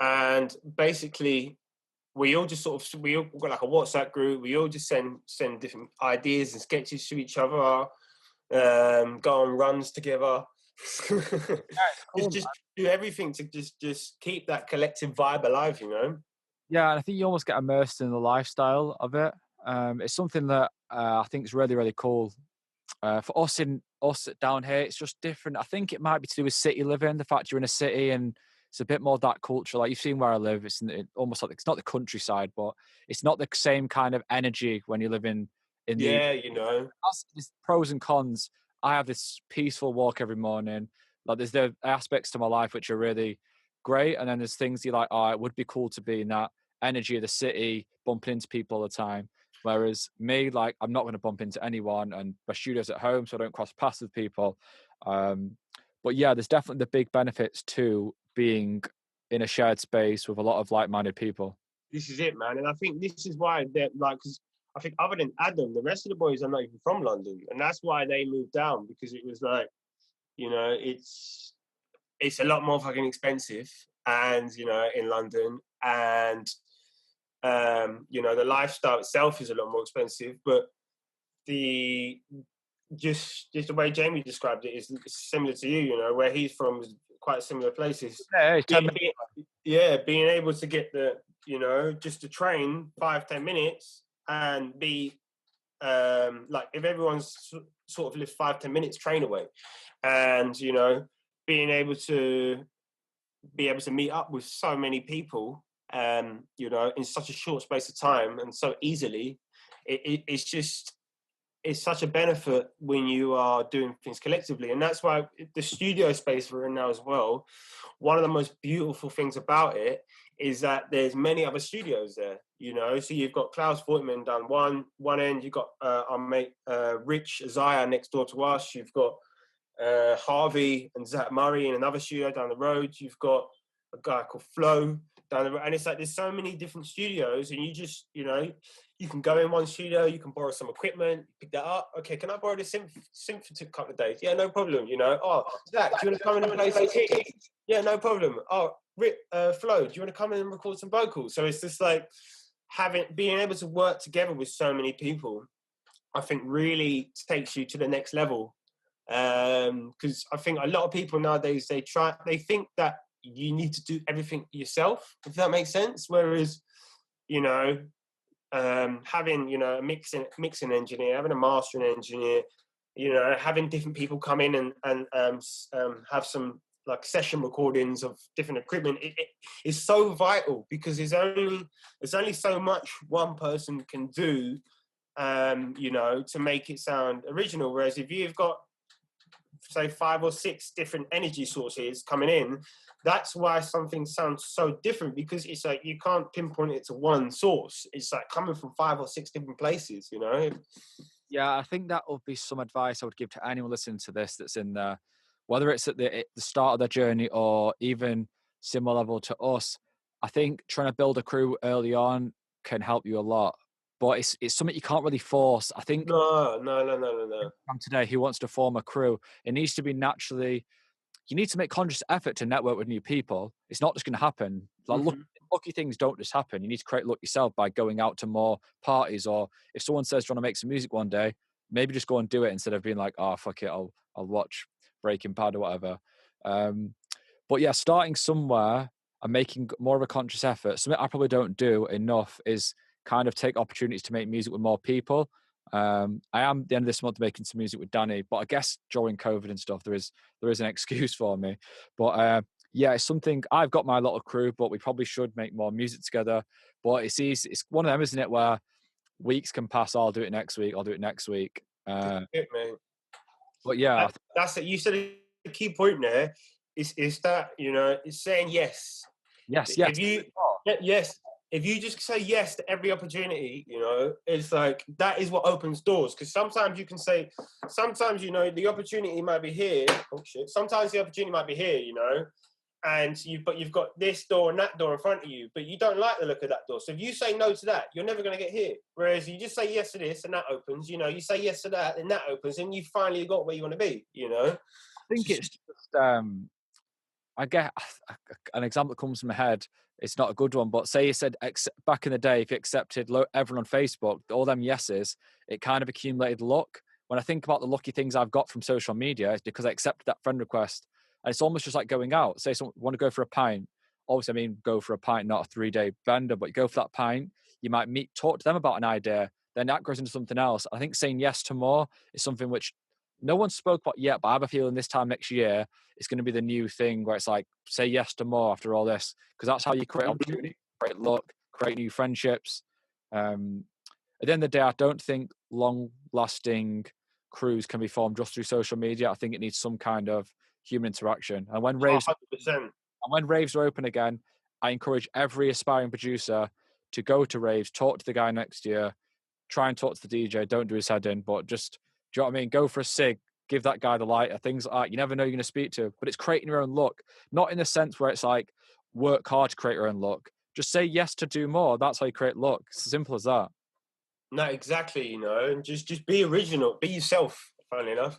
And basically, we all got like a WhatsApp group. We all just send different ideas and sketches to each other. Go on runs together. Cool, just do everything to just keep that collective vibe alive, you know. Yeah, and I think you almost get immersed in the lifestyle of it. It's something that I think is really, really cool. For us down here, it's just different. I think it might be to do with city living, the fact you're in a city and it's a bit more that culture. Like, you've seen where I live, almost like, it's not the countryside, but it's not the same kind of energy when you live in the. Yeah, you know. There's pros and cons. I have this peaceful walk every morning. Like, there's the aspects to my life which are really great, and then there's things you're like, oh, it would be cool to be in that energy of the city, bumping into people all the time. Whereas me, like, I'm not going to bump into anyone, and my studio's at home, so I don't cross paths with people. But yeah, there's definitely the big benefits to being in a shared space with a lot of like-minded people. This is it, man. And I think this is why they're like, because I think other than Adam, the rest of the boys are not even from London, and that's why they moved down, because it was like, you know, it's a lot more fucking expensive, and, you know, in London, and you know, the lifestyle itself is a lot more expensive, but the just the way Jamie described it is similar to you, you know, where he's from is quite similar places. Yeah, it's 10 minutes. Being able to get the, you know, just to train 5-10 minutes and be like, if everyone's sort of lives 5-10 minutes train away, and, you know, being able to meet up with so many people, you know, in such a short space of time and so easily, it's such a benefit when you are doing things collectively. And that's why the studio space we're in now as well, one of the most beautiful things about it is that there's many other studios there, you know. So you've got Klaus Fortman down one end, you've got our mate Rich Isaiah next door to us, you've got Harvey and Zach Murray in another studio down the road, you've got a guy called Flo down the road, and it's like there's so many different studios, and you just, you know, you can go in one studio, you can borrow some equipment, pick that up. Okay, can I borrow this synth for a couple of days? Yeah, no problem. You know, oh, Zach, do you want to come in and play some kicks? Yeah, no problem. Oh, Flo, do you want to come in and record some vocals? So it's just like being able to work together with so many people, I think really takes you to the next level. Because I think a lot of people nowadays, they think that you need to do everything yourself, if that makes sense. Whereas, you know, having, you know, a mixing engineer, having a mastering engineer, you know, having different people come in and have some like session recordings of different equipment, it is so vital, because there's only so much one person can do, you know, to make it sound original. Whereas if you've got, say, 5 or 6 different energy sources coming in, that's why something sounds so different, because it's like you can't pinpoint it to one source. It's like coming from 5 or 6 different places, you know. Yeah, I think that would be some advice I would give to anyone listening to this that's in there, whether it's at the start of their journey or even similar level to us. I think trying to build a crew early on can help you a lot, but it's something you can't really force. I think No. from today who wants to form a crew, it needs to be naturally. You need to make conscious effort to network with new people. It's not just going to happen. Like, Mm-hmm. lucky things don't just happen. You need to create luck yourself by going out to more parties, or if someone says, "Do you want to make some music one day?" maybe just go and do it instead of being like, oh fuck it, I'll watch Breaking Bad or whatever. But yeah, starting somewhere and making more of a conscious effort. Something I probably don't do enough is kind of take opportunities to make music with more people. I am at the end of this month making some music with Danny, but I guess during COVID and stuff, there is an excuse for me. But yeah, it's something. I've got my little crew, but we probably should make more music together. But it's easy. It's one of them, isn't it? Where weeks can pass. I'll do it next week. I'll do it next week. It, mate. But yeah, That's it. You said a key point there. Is that, you know, it's saying yes. yes. If you yes, if you just say yes to every opportunity, you know, it's like that is what opens doors. Because sometimes you can say, sometimes, you know, the opportunity might be here. Oh shit! Sometimes the opportunity might be here, you know, and you've got this door and that door in front of you, but you don't like the look of that door. So if you say no to that, you're never going to get here. Whereas you just say yes to this and that opens. You know, you say yes to that and that opens, and you finally got where you want to be. You know, I think it's just I get an example that comes to my head. It's not a good one, but say you said back in the day, if you accepted everyone on Facebook, all them yeses, it kind of accumulated luck. When I think about the lucky things I've got from social media, it's because I accepted that friend request. And it's almost just like going out. Say someone want to go for a pint. Obviously, I mean, go for a pint, not a 3-day bender, but you go for that pint. You might talk to them about an idea. Then that goes into something else. I think saying yes to more is something which no one spoke about yet, but I have a feeling this time next year, it's going to be the new thing where it's like, say yes to more after all this, because that's how you create opportunity, create luck, create new friendships. At the end of the day, I don't think long-lasting crews can be formed just through social media. I think it needs some kind of human interaction. And when raves, 100%. and when raves are open again, I encourage every aspiring producer to go to raves, talk to the guy next year, try and talk to the DJ. Don't do his head in, but just, do you know what I mean? Go for a cig, give that guy the lighter, things like that. You never know you're going to speak to, but it's creating your own luck. Not in the sense where it's like work hard to create your own luck. Just say yes to do more. That's how you create luck. It's as simple as that. No, exactly. You know, and just be original, be yourself. Funnily enough,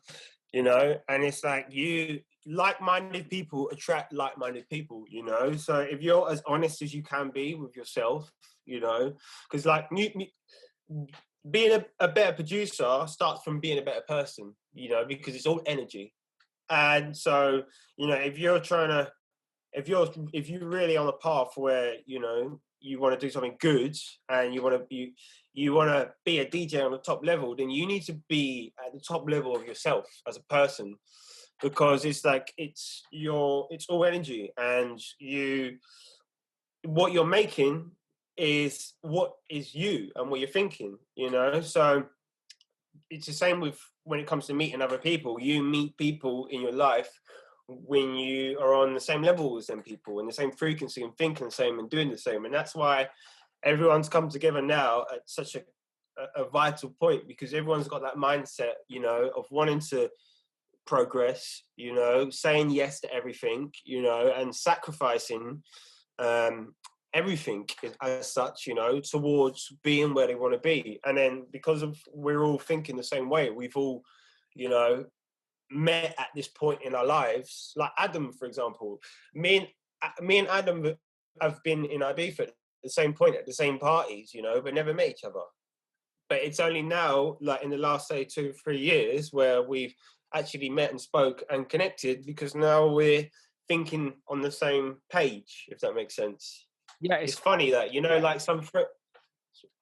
you know, and it's like you like-minded people attract like-minded people. You know, so if you're as honest as you can be with yourself, you know, because like being a better producer starts from being a better person. You know, because it's all energy, and so you know if you're trying to if you're really on a path where you know you want to do something good and you want to be a DJ on the top level, then you need to be at the top level of yourself as a person, because it's like it's all energy, and what you're making is what is you and what you're thinking, you know. So it's the same with when it comes to meeting other people. You meet people in your life when you are on the same level as them people, and the same frequency, and thinking the same and doing the same. And that's why everyone's come together now at such a vital point, because everyone's got that mindset, you know, of wanting to progress, you know, saying yes to everything, you know, and sacrificing everything as such, you know, towards being where they want to be. And then because of we're all thinking the same way, we've all, you know, met at this point in our lives. Like Adam, for example, me and Adam have been in Ibiza at the same point, at the same parties, you know, but never met each other. But it's only now, like in the last, say, 2-3 years, where we've actually met and spoke and connected, because now we're thinking on the same page, if that makes sense. Yeah, It's funny that, you know, like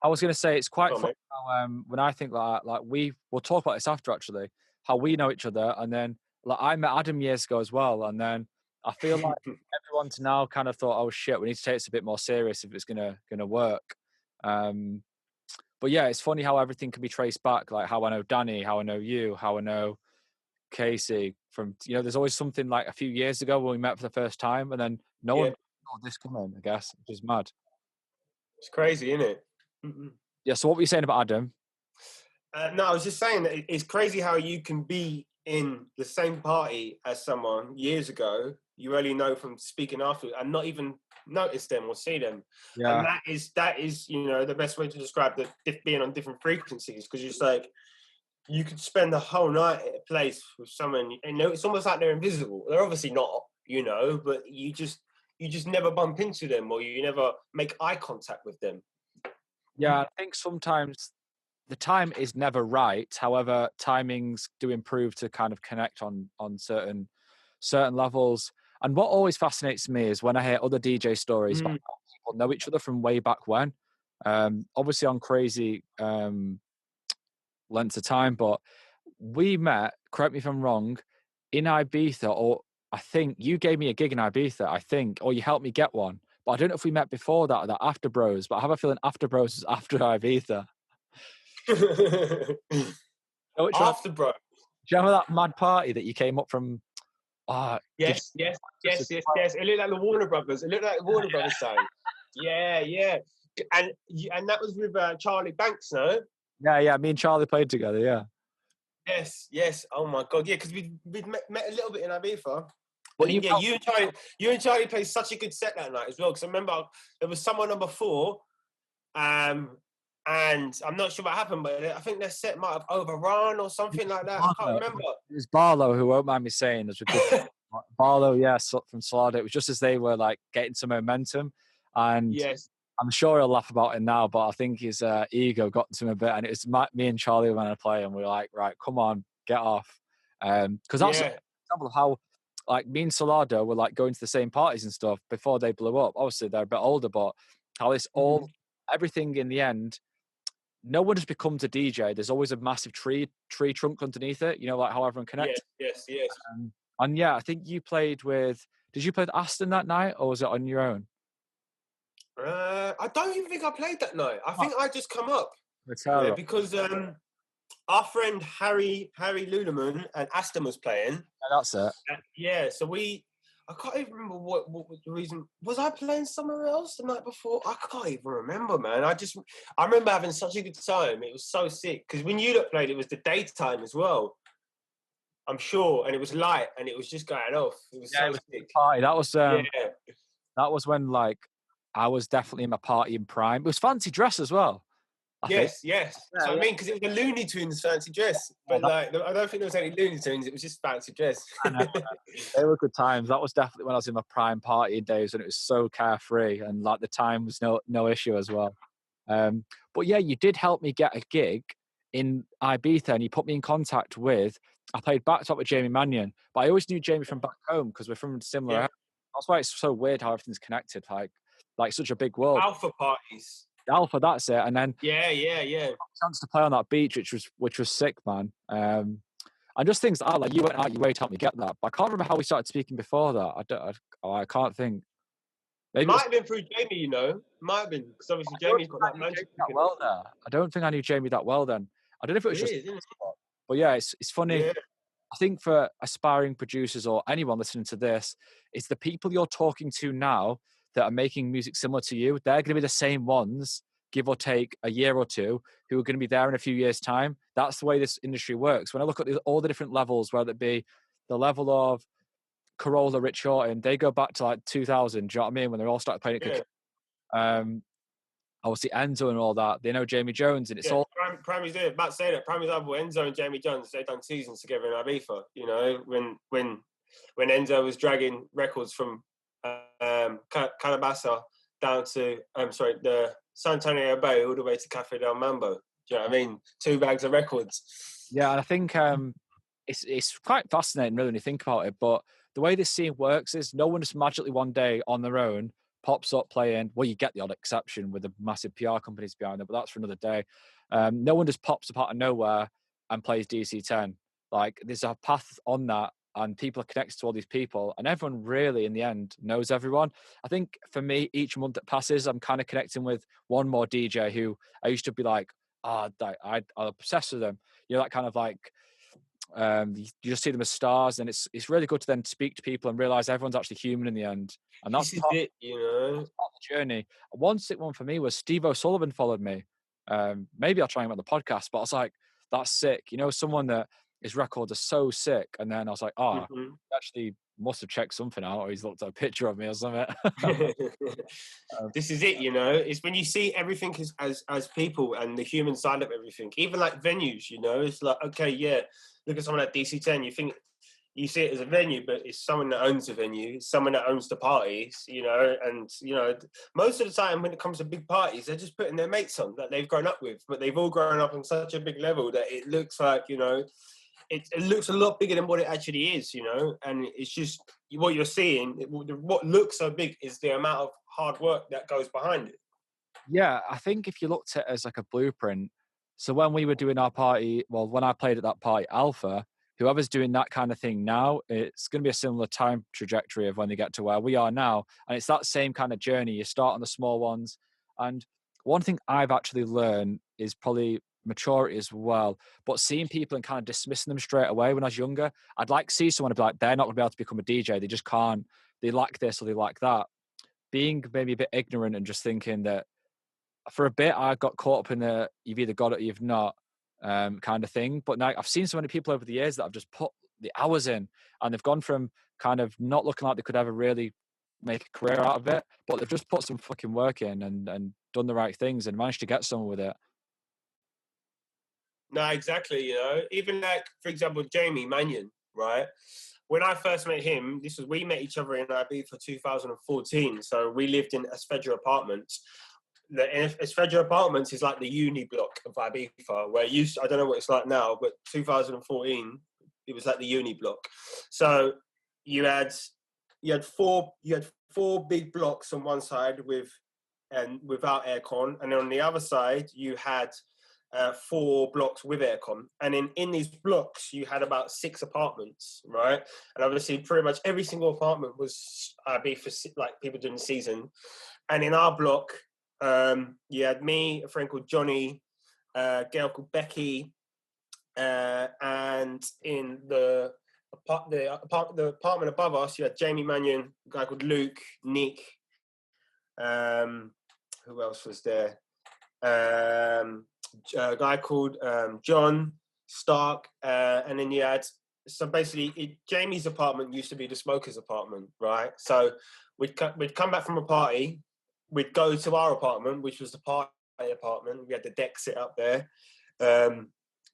I was going to say it's quite on, funny how, when I think like we'll talk about this after actually, how we know each other, and then like I met Adam years ago as well, and then I feel like everyone's now kind of thought, oh shit, we need to take this a bit more serious if it's gonna work. But yeah, it's funny how everything can be traced back, like how I know Danny, how I know you, how I know Casey from, you know, there's always something like a few years ago when we met for the first time, and then no yeah, one saw this coming, I guess, which is mad. it's crazy, isn't it? Yeah, so what were you saying about Adam? No, I was just saying that it's crazy how you can be in the same party as someone years ago, you only know from speaking after, and not even notice them or see them. Yeah. And that is, you know, the best way to describe being on different frequencies, because it's like you could spend the whole night at a place with someone, and it's almost like they're invisible. They're obviously not, you know, but you just never bump into them, or you never make eye contact with them. Yeah, I think sometimes the time is never right. However, timings do improve to kind of connect on certain levels. And what always fascinates me is when I hear other DJ stories about Mm. how people know each other from way back when. Obviously on crazy lengths of time, but we met, correct me if I'm wrong, in Ibiza, or I think you gave me a gig in Ibiza, I think, or you helped me get one. But I don't know if we met before that or that after Bros, but I have a feeling after Bros is after Ibiza. Know which one? After, bro. Do you remember that mad party that you came up from? Did Yes, yes, yes, yes, yes. It looked like the Warner Brothers. It looked like the Warner Brothers song. Yeah, yeah. And that was with Charlie Banks, no? Yeah. Me and Charlie played together. Yeah. Yes, yes. Oh my God, yeah. Because we'd met a little bit in Ibiza. But And then, yeah, you and Charlie played such a good set that night as well. Because I remember there was someone number 4, and I'm not sure what happened, but I think their set might have overrun or something like that. I can't remember. It was Barlow, who won't mind me saying, there's a good Barlow, yeah, from Salado. It was just as they were like getting some momentum, and Yes. I'm sure he'll laugh about it now, but I think his ego got to him a bit, and it was me and Charlie when I play, and we were like, right, come on, get off, because that's an Yeah. example of how, like, me and Salado were like going to the same parties and stuff before they blew up. Obviously, they're a bit older, but how this all everything in the end. No one just becomes a DJ. There's always a massive tree trunk underneath it. You know, like how everyone Yes, connects. yes, yes. And yeah, I think you played with. Did you play with Aston that night, or was it on your own? I don't even think I played that night. I think I just come up. Yeah, Matera. because our friend Harry Ludeman and Aston was playing. Yeah, that's it. Yeah, so I can't even remember what was the reason. Was I playing somewhere else the night before? I can't even remember, man. I remember having such a good time. It was so sick. Because when you lot played, it was the daytime as well, I'm sure. And it was light and it was just going off. It was so sick. Party. That was Yeah. that was when like I was definitely in my party in prime. It was fancy dress as well. I think. Yes. So I mean, because it was a Looney Tunes fancy dress, but like I don't think there was any Looney Tunes. It was just fancy dress. I know. They were good times. That was definitely when I was in my prime party days, and it was so carefree, and like the time was no issue as well. But yeah, you did help me get a gig in Ibiza, and you put me in contact with. I played backstop with Jamie Mannion, but I always knew Jamie from back home because we're from similar. Yeah. Areas. That's why it's so weird how everything's connected, like such a big world. Alpha parties. Alpha, that's it. And then Yeah. chance to play on that beach, which was sick, man. And just things like you went out your way to help me get that. But I can't remember how we started speaking before that. I can't think. Maybe it might have been through Jamie, you know. Might have been because obviously Jamie's got that Manchester. Well, there. I don't think I knew Jamie that well then. I don't know if it was but yeah, it's funny. Yeah. I think for aspiring producers or anyone listening to this, it's the people you're talking to now that are making music similar to you. They're going to be the same ones, give or take a year or two, who are going to be there in a few years' time. That's the way this industry works. When I look at all the different levels, whether it be the level of Corolla, Rich Horton, they go back to like 2000. Do you know what I mean? When they all started playing it. Obviously Enzo and all that. They know Jamie Jones, and it's all. Primary's there. About to say that Primary's album, Enzo and Jamie Jones, they've done seasons together in Ibiza. You know, when Enzo was dragging records from Calabasa down to the San Antonio Bay all the way to Cafe del Mambo. Do you know what I mean? 2 bags of records. Yeah, and I think it's quite fascinating, really, when you think about it. But the way this scene works is no one just magically one day on their own pops up playing. Well, you get the odd exception with the massive PR companies behind them, but that's for another day. No one just pops up out of nowhere and plays DC10. Like, there's a path on that, and people are connected to all these people, and everyone really, in the end, knows everyone. I think for me, each month that passes, I'm kind of connecting with one more DJ who I used to be like, I'm obsessed with them. You know, that kind of like, you just see them as stars, and it's really good to then speak to people and realize everyone's actually human in the end. And that's part, it, you know, part of the journey. One sick one for me was Steve O'Sullivan followed me. Maybe I'll try him on the podcast, but I was like, that's sick. You know, someone that his records are so sick. And then I was like, he actually must have checked something out, or he's looked at a picture of me or something. This is it, you know. It's when you see everything as people and the human side of everything. Even like venues, you know, it's like, okay, yeah, look at someone like DC10. You think you see it as a venue, but it's someone that owns the venue, it's someone that owns the parties, you know, and, you know, most of the time when it comes to big parties, they're just putting their mates on that they've grown up with, but they've all grown up on such a big level that it looks like, you know, it looks a lot bigger than what it actually is, you know, and it's just what you're seeing, what looks so big is the amount of hard work that goes behind it. Yeah, I think if you looked at it as like a blueprint, so when we were doing our party, well, when I played at that party, Alpha, whoever's doing that kind of thing now, it's going to be a similar time trajectory of when they get to where we are now. And it's that same kind of journey. You start on the small ones. And one thing I've actually learned is probably maturity as well. But seeing people and kind of dismissing them straight away when I was younger, I'd like to see someone and be like, they're not going to be able to become a DJ. They just can't. They like this or they like that. Being maybe a bit ignorant and just thinking that for a bit, I got caught up in the you've either got it or you've not kind of thing. But now I've seen so many people over the years that have just put the hours in and they've gone from kind of not looking like they could ever really make a career out of it, but they've just put some fucking work in and done the right things and managed to get somewhere with it. No, exactly. You know, even like, for example, Jamie Mannion, right? When I first met him, we met each other in Ibiza for 2014. So we lived in Esfedra apartments. The Esfedra apartments is like the uni block of Ibiza, where I don't know what it's like now, but 2014, it was like the uni block. So you had four big blocks on one side without aircon, and then on the other side you had 4 blocks with aircon, and in these blocks you had about 6 apartments, right? And obviously pretty much every single apartment was be for like people doing the season. And in our block, you had me, a friend called Johnny, a girl called Becky, and in the apartment above us you had Jamie Mannion, a guy called Luke, Nick, who else was there? A guy called John Stark, and then you had, so basically Jamie's apartment used to be the smoker's apartment, right? So we'd come back from a party, we'd go to our apartment, which was the party apartment. We had the deck set up there,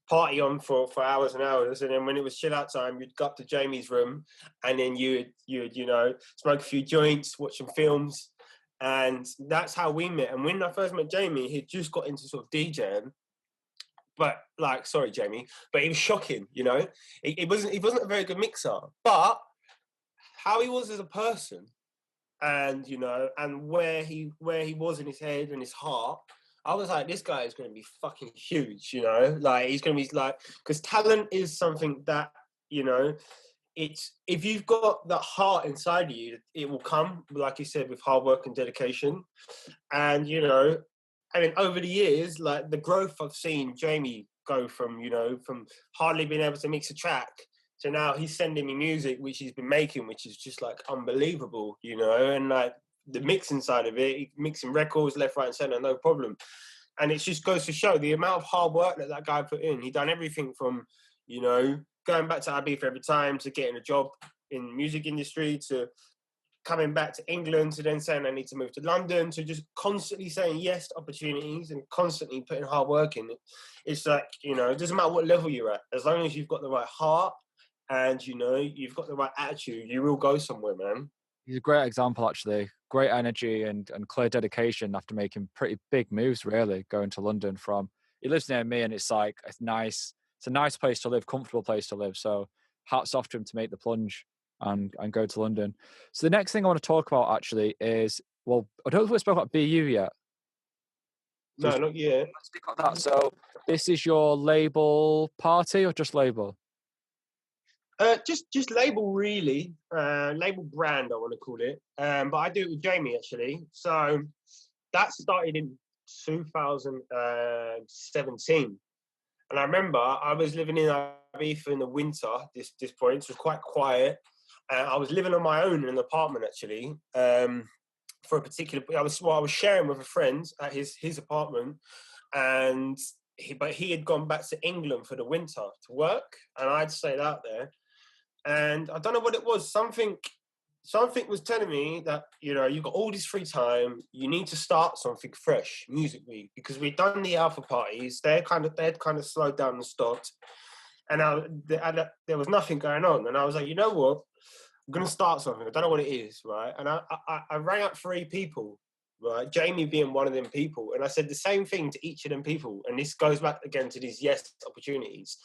party on for hours and hours, and then when it was chill out time, you'd go up to Jamie's room, and then you'd you know, smoke a few joints, watch some films. And that's how we met. And when I first met Jamie, he'd just got into sort of DJing. But like, sorry, Jamie, but he was shocking, you know. He wasn't a very good mixer. But how he was as a person, and you know, and where he was in his head and his heart, I was like, this guy is going to be fucking huge, you know. Like he's going to be like, because talent is something that, you know, it's, if you've got that heart inside of you, it will come, like you said, with hard work and dedication. And you know, I mean, over the years, like the growth I've seen Jamie go from, you know, from hardly being able to mix a track to now he's sending me music which he's been making, which is just like unbelievable, you know. And like the mixing side of it, mixing records left, right, and center, no problem. And it just goes to show the amount of hard work that guy put in. He done everything from, you know, going back to Ibiza every time, to getting a job in the music industry, to coming back to England, to then saying I need to move to London, to just constantly saying yes to opportunities and constantly putting hard work in. It's like, you know, it doesn't matter what level you're at, as long as you've got the right heart and, you know, you've got the right attitude, you will go somewhere, man. He's a great example, actually. Great energy and clear dedication after making pretty big moves, really, going to London from... He lives near me, and it's like, it's nice. It's a nice place to live, comfortable place to live. So hats off to him to make the plunge and go to London. So the next thing I want to talk about, actually, is, well, I don't know if we spoke about BeeYou yet. So No, not yet. let's speak about that. So this is your label party or just label? Just label, really. Label brand, I want to call it. But I do it with Jamie, actually. So that started in 2017. And I remember I was living in Ibiza in the winter, this point. It was quite quiet. I was living on my own in an apartment, actually, for a particular... I was sharing with a friend at his apartment. And he had gone back to England for the winter to work. And I'd stayed out there. And I don't know what it was. Something was telling me that, you know, you've got all this free time. You need to start something fresh musically, because we'd done the alpha parties. They had kind of slowed down and stopped. and there was nothing going on. And I was like, you know what? I'm going to start something. I don't know what it is, right? And I rang up 3 people, right? Jamie being one of them people. And I said the same thing to each of them people. And this goes back again to these yes opportunities.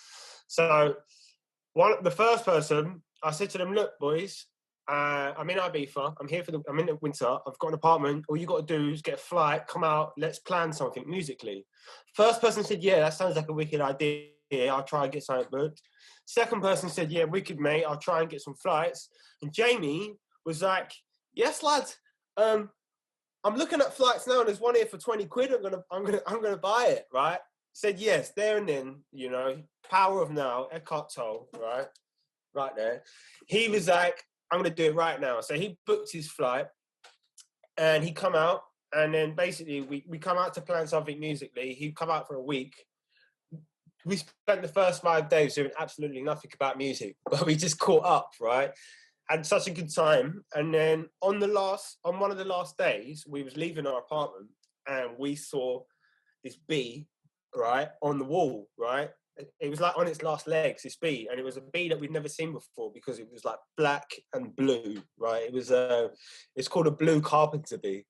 So the first person, I said to them, look, boys, I'm in Ibiza. I'm in the winter. I've got an apartment. All you got to do is get a flight, come out. Let's plan something musically. First person said, yeah, that sounds like a wicked idea. I'll try and get something booked. Second person said, yeah, wicked, mate. I'll try and get some flights. And Jamie was like, yes, lads. I'm looking at flights now, and there's one here for 20 quid. I'm gonna buy it, right? Said yes, there and then, you know, power of now, Eckhart Tolle, right there. He was like, I'm going to do it right now. So he booked his flight and he come out, and then basically we come out to plan something musically. He'd come out for a week. We spent the first 5 days doing absolutely nothing about music, but we just caught up, right? Had such a good time. And then on one of the last days, we was leaving our apartment and we saw this bee, right, on the wall, right? It was like on its last legs, this bee, and it was a bee that we'd never seen before because it was like black and blue, right? It's called a blue carpenter bee.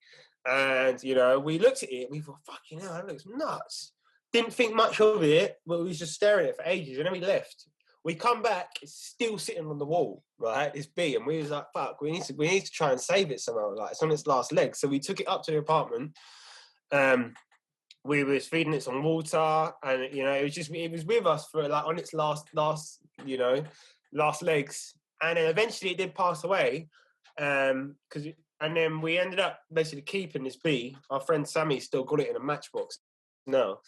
And, you know, we looked at it and we thought, fucking hell, that looks nuts. Didn't think much of it, but we was just staring at it for ages, and then we left. We come back, it's still sitting on the wall, right? This bee, and we was like, fuck, we need to try and save it somehow. Like, it's on its last legs. So we took it up to the apartment. We was feeding it some water, and you know, it was with us for like on its last legs, and then eventually it did pass away, and then we ended up basically keeping this bee. Our friend Sammy still got it in a matchbox now,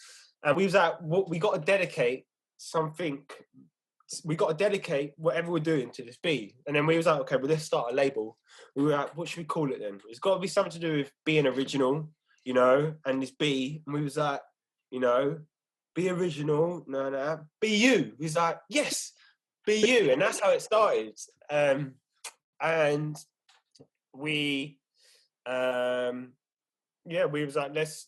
and we was like, we got to dedicate something. We got to dedicate whatever we're doing to this bee, and then we was like, okay, well, let's start a label. We were like, what should we call it then? It's got to be something to do with being original, you know, and this B, and we was like, you know, be original, no, be you. He's like, yes, be you, and that's how it started. And we, we was like, let's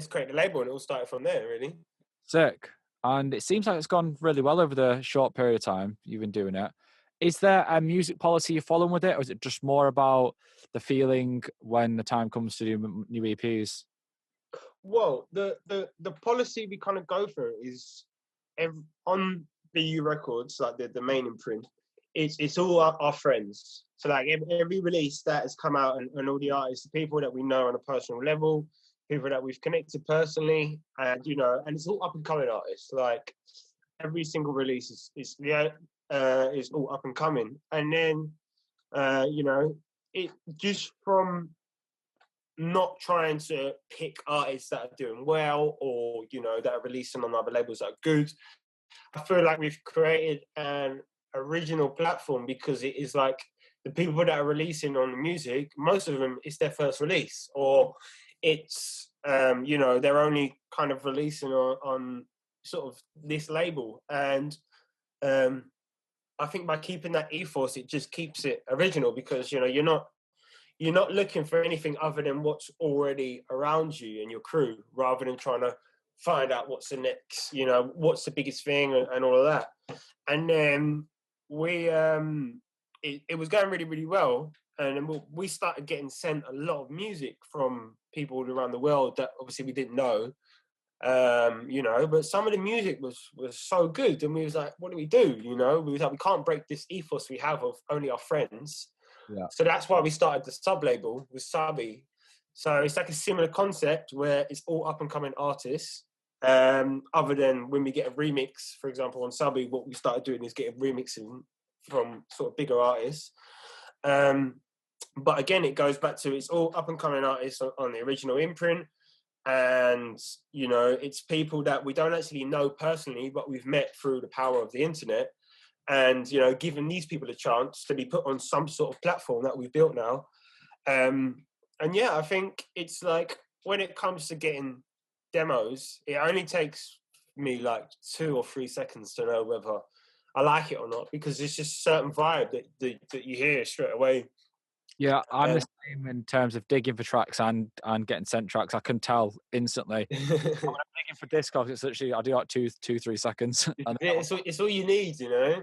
create the label, and it all started from there, really. Sick. And it seems like it's gone really well over the short period of time you've been doing it. Is there a music policy you're following with it, or is it just more about the feeling when the time comes to do new EPs? Well, the policy we kind of go for is on BeeYou Records, like the main imprint. It's all our friends. So like every release that has come out, and all the artists, the people that we know on a personal level, people that we've connected personally, and you know, and it's all up and coming artists. Like every single release is all up and coming, and then you know, it just from not trying to pick artists that are doing well, or you know, that are releasing on other labels that are good. I feel like we've created an original platform because it is like the people that are releasing on the music, most of them, it's their first release, or it's you know, they're only kind of releasing on sort of this label. And I think by keeping that ethos, it just keeps it original, because you know, you're not looking for anything other than what's already around you and your crew, rather than trying to find out what's the next, you know, what's the biggest thing, and all of that. And then we it was going really, really well, and then we started getting sent a lot of music from people around the world that obviously we didn't know, you know, but some of the music was so good, and we was like, what do we do? You know, we was like, we can't break this ethos we have of only our friends. Yeah. So that's why we started the sub label with Subby. So it's like a similar concept where it's all up and coming artists. Other than when we get a remix, for example, on Subby, what we started doing is getting remixing from sort of bigger artists. But again, it goes back to, it's all up and coming artists on the original imprint. And, you know, it's people that we don't actually know personally, but we've met through the power of the internet. And, you know, giving these people a chance to be put on some sort of platform that we've built now. And yeah, I think it's like, when it comes to getting demos, it only takes me like 2 or 3 seconds to know whether I like it or not, because it's just a certain vibe that you hear straight away. Yeah, I'm the Um, same in terms of digging for tracks and getting sent tracks. I can tell instantly. When I'm digging for Discogs, it's literally I do like 3 seconds, and then it's all you need, you know.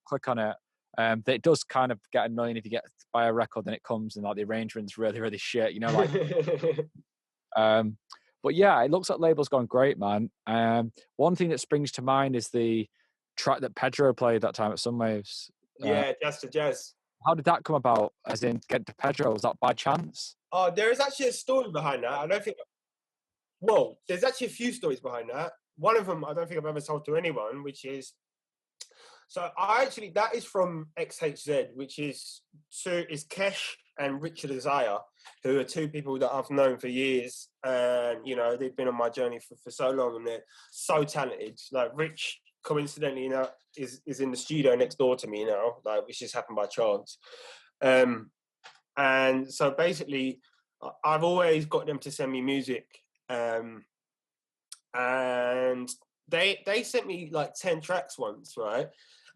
click on it. It does kind of get annoying if you get buy a record and it comes and like the arrangement's really really shit. You know, like. Um, but yeah, it looks like label's gone great, man. One thing that springs to mind is the track that Pedro played that time at Sunwaves. Yeah, Jazz to Jazz. How did that come about? As in, get to Pedro? Was that by chance? Oh, there is actually a story behind that. I don't think. Well, there's actually a few stories behind that. One of them I don't think I've ever told to anyone, which is so I actually that is from XHZ, which is Kesh and Richard Isaiah, who are two people that I've known for years, and you know they've been on my journey for so long, and they're so talented. Like Rich, coincidentally, you know, is in the studio next door to me now, like which just happened by chance. And so basically, I've always got them to send me music, and they sent me like 10 tracks once, right?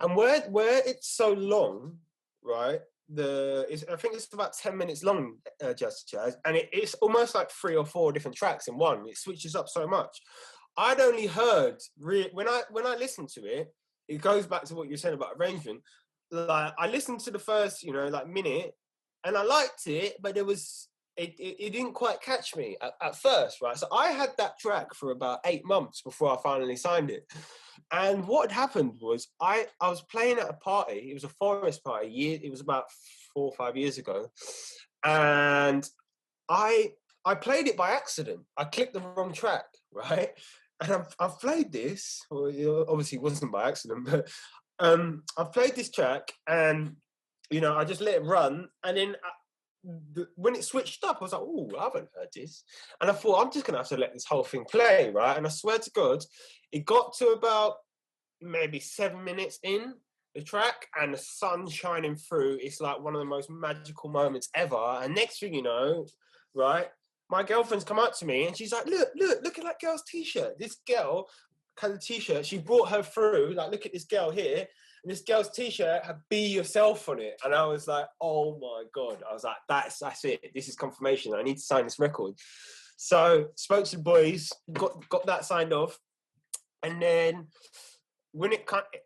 And where it's so long, right? I think it's about 10 minutes long, Just Jazz, and it's almost like 3 or 4 different tracks in one. It switches up so much. I'd only heard when I listened to it, it goes back to what you're saying about arrangement. Like I listened to the first, you know, like minute, and I liked it, but it didn't quite catch me at first, right? So I had that track for about 8 months before I finally signed it. And what happened was I was playing at a party. It was a forest party. It was about 4 or 5 years ago, and I played it by accident. I clicked the wrong track, right? And I've played this. Well, it obviously wasn't by accident, but I've played this track, and you know I just let it run, and then when it switched up, I was like, "Oh, I haven't heard this," and I thought I'm just gonna have to let this whole thing play, right? And I swear to God, it got to about maybe 7 minutes in the track, and the sun shining through. It's like one of the most magical moments ever. And next thing you know, right, my girlfriend's come up to me and she's like, "Look at that girl's t-shirt. This girl had a t-shirt. She brought her through. Like, look at this girl here." And this girl's t-shirt had "Be Yourself" on it. And I was like, oh my God. I was like, that's it. This is confirmation. I need to sign this record. So spoke to the boys, got that signed off. And then when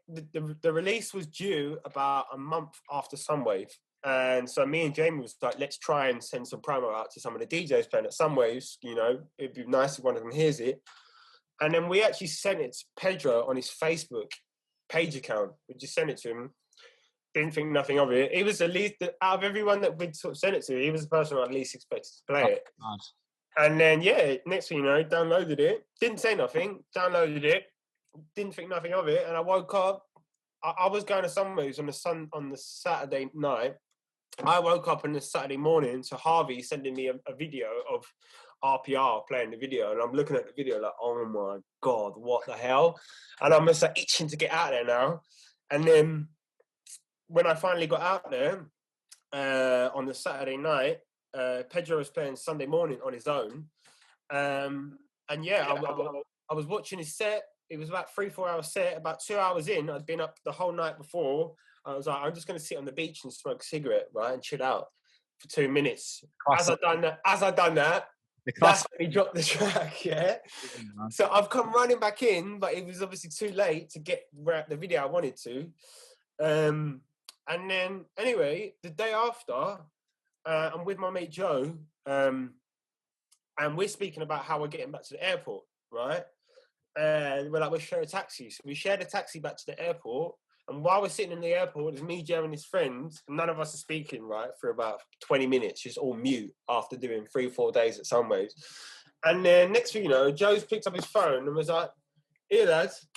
the release was due about a month after Sunwave. And so me and Jamie was like, let's try and send some promo out to some of the DJs playing at Sunwaves. You know, it'd be nice if one of them hears it. And then we actually sent it to Pedro on his Facebook page account. We just sent it to him. Didn't think nothing of it. He was the least, out of everyone that we'd sort of sent it to, he was the person I least expected to play it. Nice. And then, yeah, next thing you know, downloaded it. Didn't say nothing. Downloaded it. Didn't think nothing of it. And I woke up. I was going to Sunwaves on the Saturday night. I woke up on the Saturday morning to Harvey sending me a video of RPR playing the video, and I'm looking at the video like, oh my God, what the hell? And I'm just like itching to get out there now. And then when I finally got out there on the Saturday night, Pedro was playing Sunday morning on his own. And yeah, I was watching his set. It was about 3-4 hour set. About 2 hours in, I'd been up the whole night before. I was like, I'm just going to sit on the beach and smoke a cigarette, right, and chill out for 2 minutes. As I done that, that's when he dropped the track, yeah. So I've come running back in, but it was obviously too late to get the video I wanted to. And then, anyway, the day after, I'm with my mate Joe, and we're speaking about how we're getting back to the airport, right? And we're like, we'll share a taxi. So we shared a taxi back to the airport. And while we're sitting in the airport, there's me, Joe, and his friends. And none of us are speaking, right, for about 20 minutes, just all mute after doing 3-4 days at Sunwaves. And then next thing you know, Joe's picked up his phone and was like, here, lads,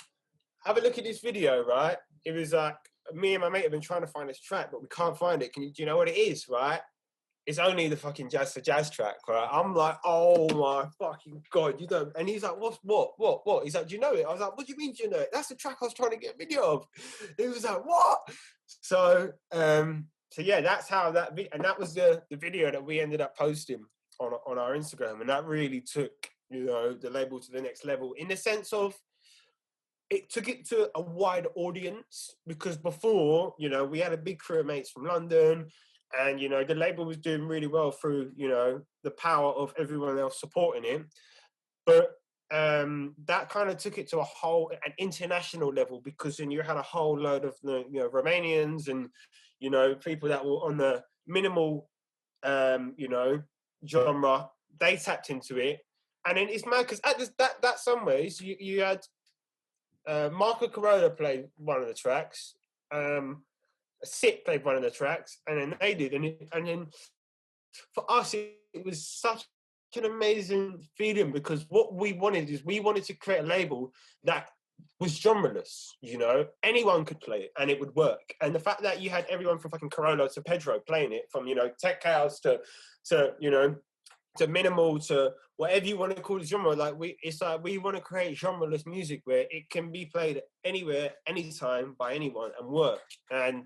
have a look at this video, right? It was like, me and my mate have been trying to find this track, but we can't find it. Do you know what it is, right? It's only the fucking Jazz for Jazz track, right? I'm like, oh my fucking God, you don't. And he's like, what? He's like, do you know it? I was like, what do you mean, do you know it? That's the track I was trying to get a video of. He was like, what? So yeah, that's how and that was the video that we ended up posting on our Instagram. And that really took, you know, the label to the next level in the sense of, it took it to a wide audience, because before, you know, we had a big crew of mates from London, and you know the label was doing really well through the power of everyone else supporting it. But that kind of took it to an international level, because then you had a whole load of Romanians and people that were on the minimal genre. They tapped into it, and then it's mad because at that somewheres you had Marco Corolla played one of the tracks, Sick played one of the tracks, and then they did, and then for us it was such an amazing feeling, because what we wanted to create a label that was genreless. Anyone could play it and it would work. And the fact that you had everyone from fucking Corolla to Pedro playing it, from tech house to to minimal to whatever you want to call the genre, it's like we want to create genreless music where it can be played anywhere, anytime, by anyone and work. And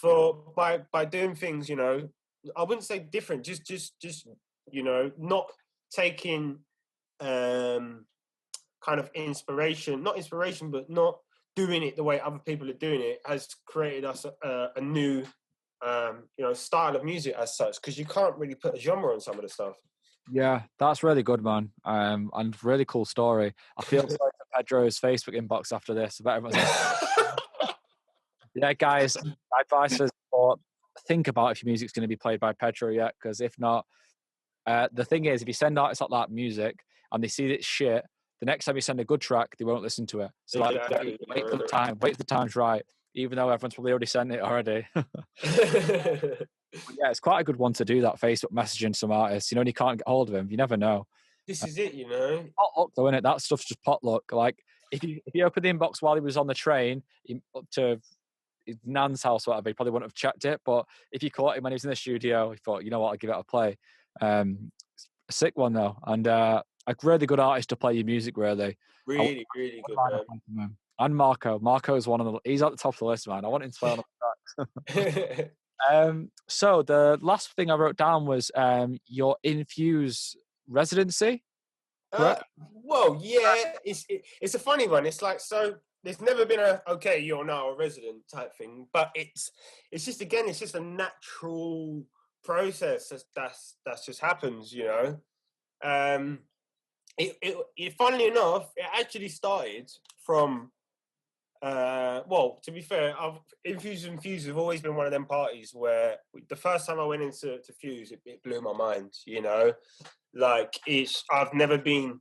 by doing things, I wouldn't say different, just not taking kind of not inspiration, but not doing it the way other people are doing it, has created us a new style of music as such, because you can't really put a genre on some of the stuff. Yeah, that's really good, man. And really cool story. I feel sorry for Pedro's Facebook inbox after this. I bet everyone's yeah, guys, my advice is think about if your music's going to be played by Pedro yet, because if not, the thing is, if you send artists like that music and they see that it's shit, the next time you send a good track, they won't listen to it. So Exactly. wait for the time's right, even though everyone's probably already sent it already. Yeah, it's quite a good one to do, that Facebook messaging some artists. And you can't get hold of them. You never know. This is it, Potluck, though, innit? That stuff's just potluck. Like, if you open the inbox while he was on the train up to his nan's house, or whatever, he probably wouldn't have checked it. But if you caught him when he was in the studio, he thought, you know what, I'll give it a play. A sick one, though. And a really good artist to play your music, really. Really, really good, man. And Marco. Marco's he's at the top of the list, man. I want him to play on the tracks. So the last thing I wrote down was your Infuse residency. Correct? Well, yeah, it's a funny one. It's like, so there's never been you're now a resident type thing, but it's just, again, it's just a natural process that's just happens, It funnily enough, it actually started from to be fair, Infuse have always been one of them parties where the first time I went into Fuse, it blew my mind, Like, I've never been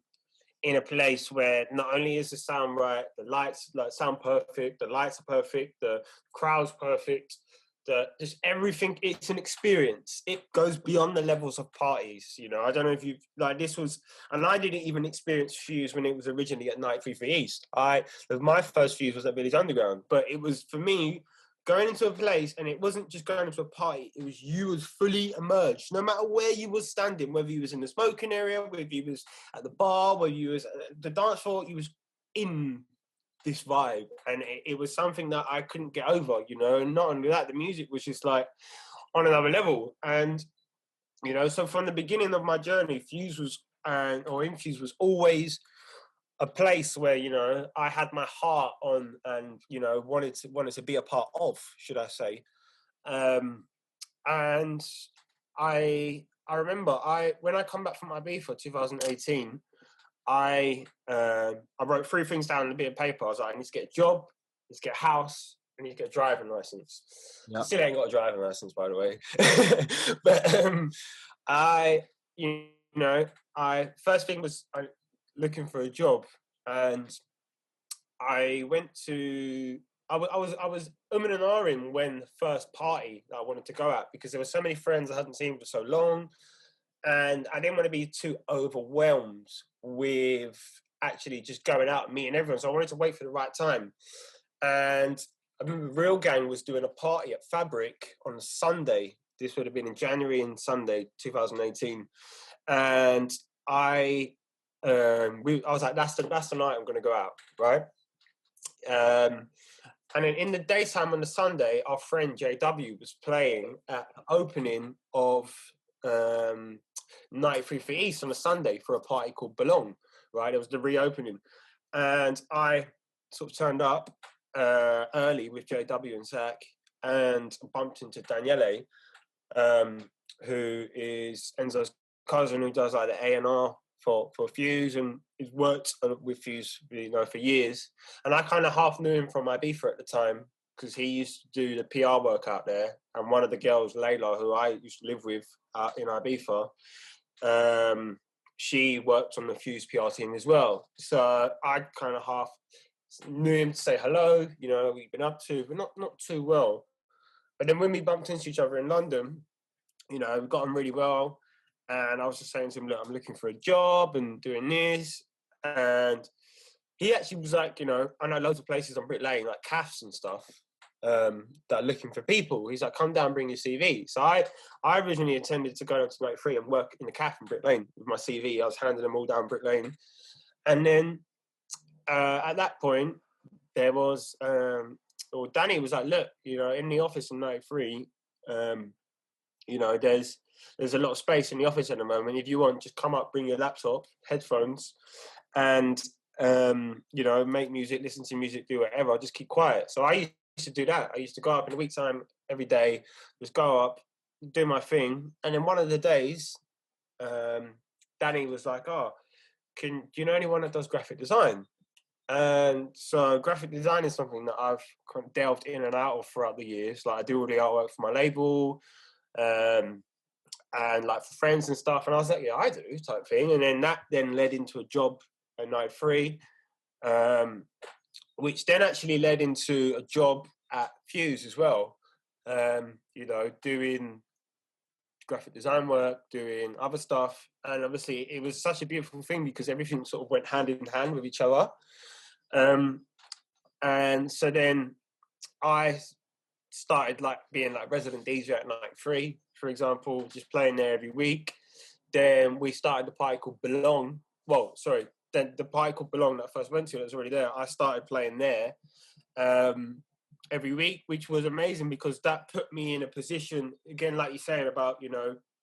in a place where not only is the sound right, the lights sound perfect, the lights are perfect, the crowd's perfect, just everything. It's an experience. It goes beyond the levels of parties. I don't know if this was, and I didn't even experience Fuse when it was originally at 933 East. My first Fuse was at Village Underground, but it was, for me, going into a place, and it wasn't just going into a party, it was you was fully immersed, no matter where you was standing, whether you was in the smoking area, whether you was at the bar, whether you was at the dance floor, you was in this vibe, and it was something that I couldn't get over, and not only that, the music was just like on another level. And so from the beginning of my journey, Infuse was always a place where I had my heart on, and wanted to be a part of, should I say. And I remember when I come back from Ibiza 2018, I wrote 3 things down on a bit of paper. I was like, I need to get a job, I need to get a house, I need to get a driving license. Yep. I still ain't got a driving license, by the way. But first thing was looking for a job, and I went to. I was and ahhing when the first party that I wanted to go at, because there were so many friends I hadn't seen for so long. And I didn't want to be too overwhelmed with actually just going out and meeting everyone. So I wanted to wait for the right time. And I remember Real Gang was doing a party at Fabric on Sunday. This would have been in January and Sunday, 2018. And I was like, that's the night I'm going to go out, right? And then in the daytime on the Sunday, our friend JW was playing at the opening of 93 for East on a Sunday for a party called Belong, right? It was the reopening, and I sort of turned up early with JW and Zach, and bumped into Daniele, who is Enzo's cousin, who does like the A&R for Fuse, and he's worked with Fuse, for years. And I kind of half knew him from Ibiza at the time, because he used to do the PR work out there. And one of the girls, Laidlaw, who I used to live with in Ibiza, she worked on the Fuse PR team as well. So I kind of half knew him to say hello, what we've been up to, but not too well. But then when we bumped into each other in London, we got on really well. And I was just saying to him, look, I'm looking for a job and doing this. And he actually was like, I know loads of places on Brick Lane, like cafes and stuff, that are looking for people. He's like, come down, bring your CV. So I originally intended to go down to 93 and work in the cafe in Brick Lane with my CV. I was handing them all down Brick Lane. And then at that point, there was, Danny was like, look, in the office in 93, there's a lot of space in the office at the moment. If you want, just come up, bring your laptop, headphones, and make music, listen to music, do whatever. Just keep quiet. So I used to do that. I used to go up in the week time every day, just go up, do my thing. And then one of the days, Danny was like, "Oh, do you know anyone that does graphic design?" And so graphic design is something that I've kind of delved in and out of throughout the years. Like I do all the artwork for my label, and like for friends and stuff. And I was like, yeah, I do, type thing. And then that then led into a job at Night 3, which then actually led into a job at Fuse as well. Doing graphic design work, doing other stuff. And obviously it was such a beautiful thing because everything sort of went hand in hand with each other. And so then I started like being like resident DJ at Night 3, for example, just playing there every week. Then we started the party called Belong. Then the party called Belong that I first went to, that was already there. I started playing there every week, which was amazing because that put me in a position, again, like you're saying about,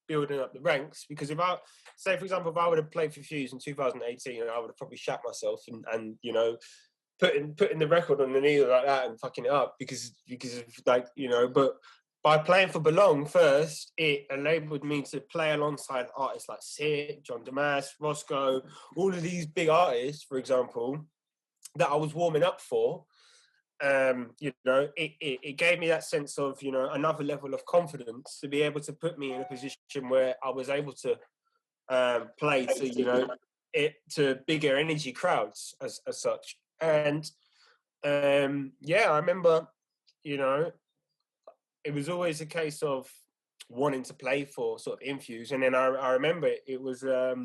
building up the ranks. Because if I, say, for example, if I would have played for Fuse in 2018, I would have probably shat myself and putting the record on the needle like that and fucking it up because of like, but by playing for Belong first, it enabled me to play alongside artists like Sid, John Damas, Roscoe, all of these big artists, for example, that I was warming up for. It gave me that sense of, another level of confidence to be able to put me in a position where I was able to play to, to bigger energy crowds as such. And I remember, it was always a case of wanting to play for sort of Infuse. And then I remember it was, at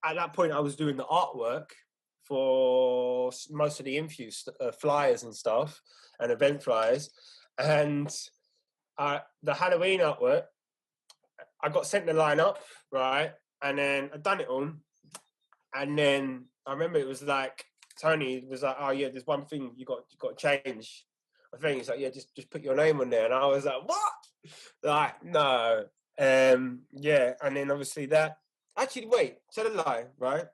that point I was doing the artwork for most of the Infuse flyers and stuff and event flyers. And the Halloween artwork, I got sent the lineup, right? And then I done it all. And then I remember it was like, Tony was like, oh yeah, there's one thing you got to change. I think he's like, yeah, just put your name on there. And I was like, what? Like, no. And then obviously that, actually, wait, tell a lie, right?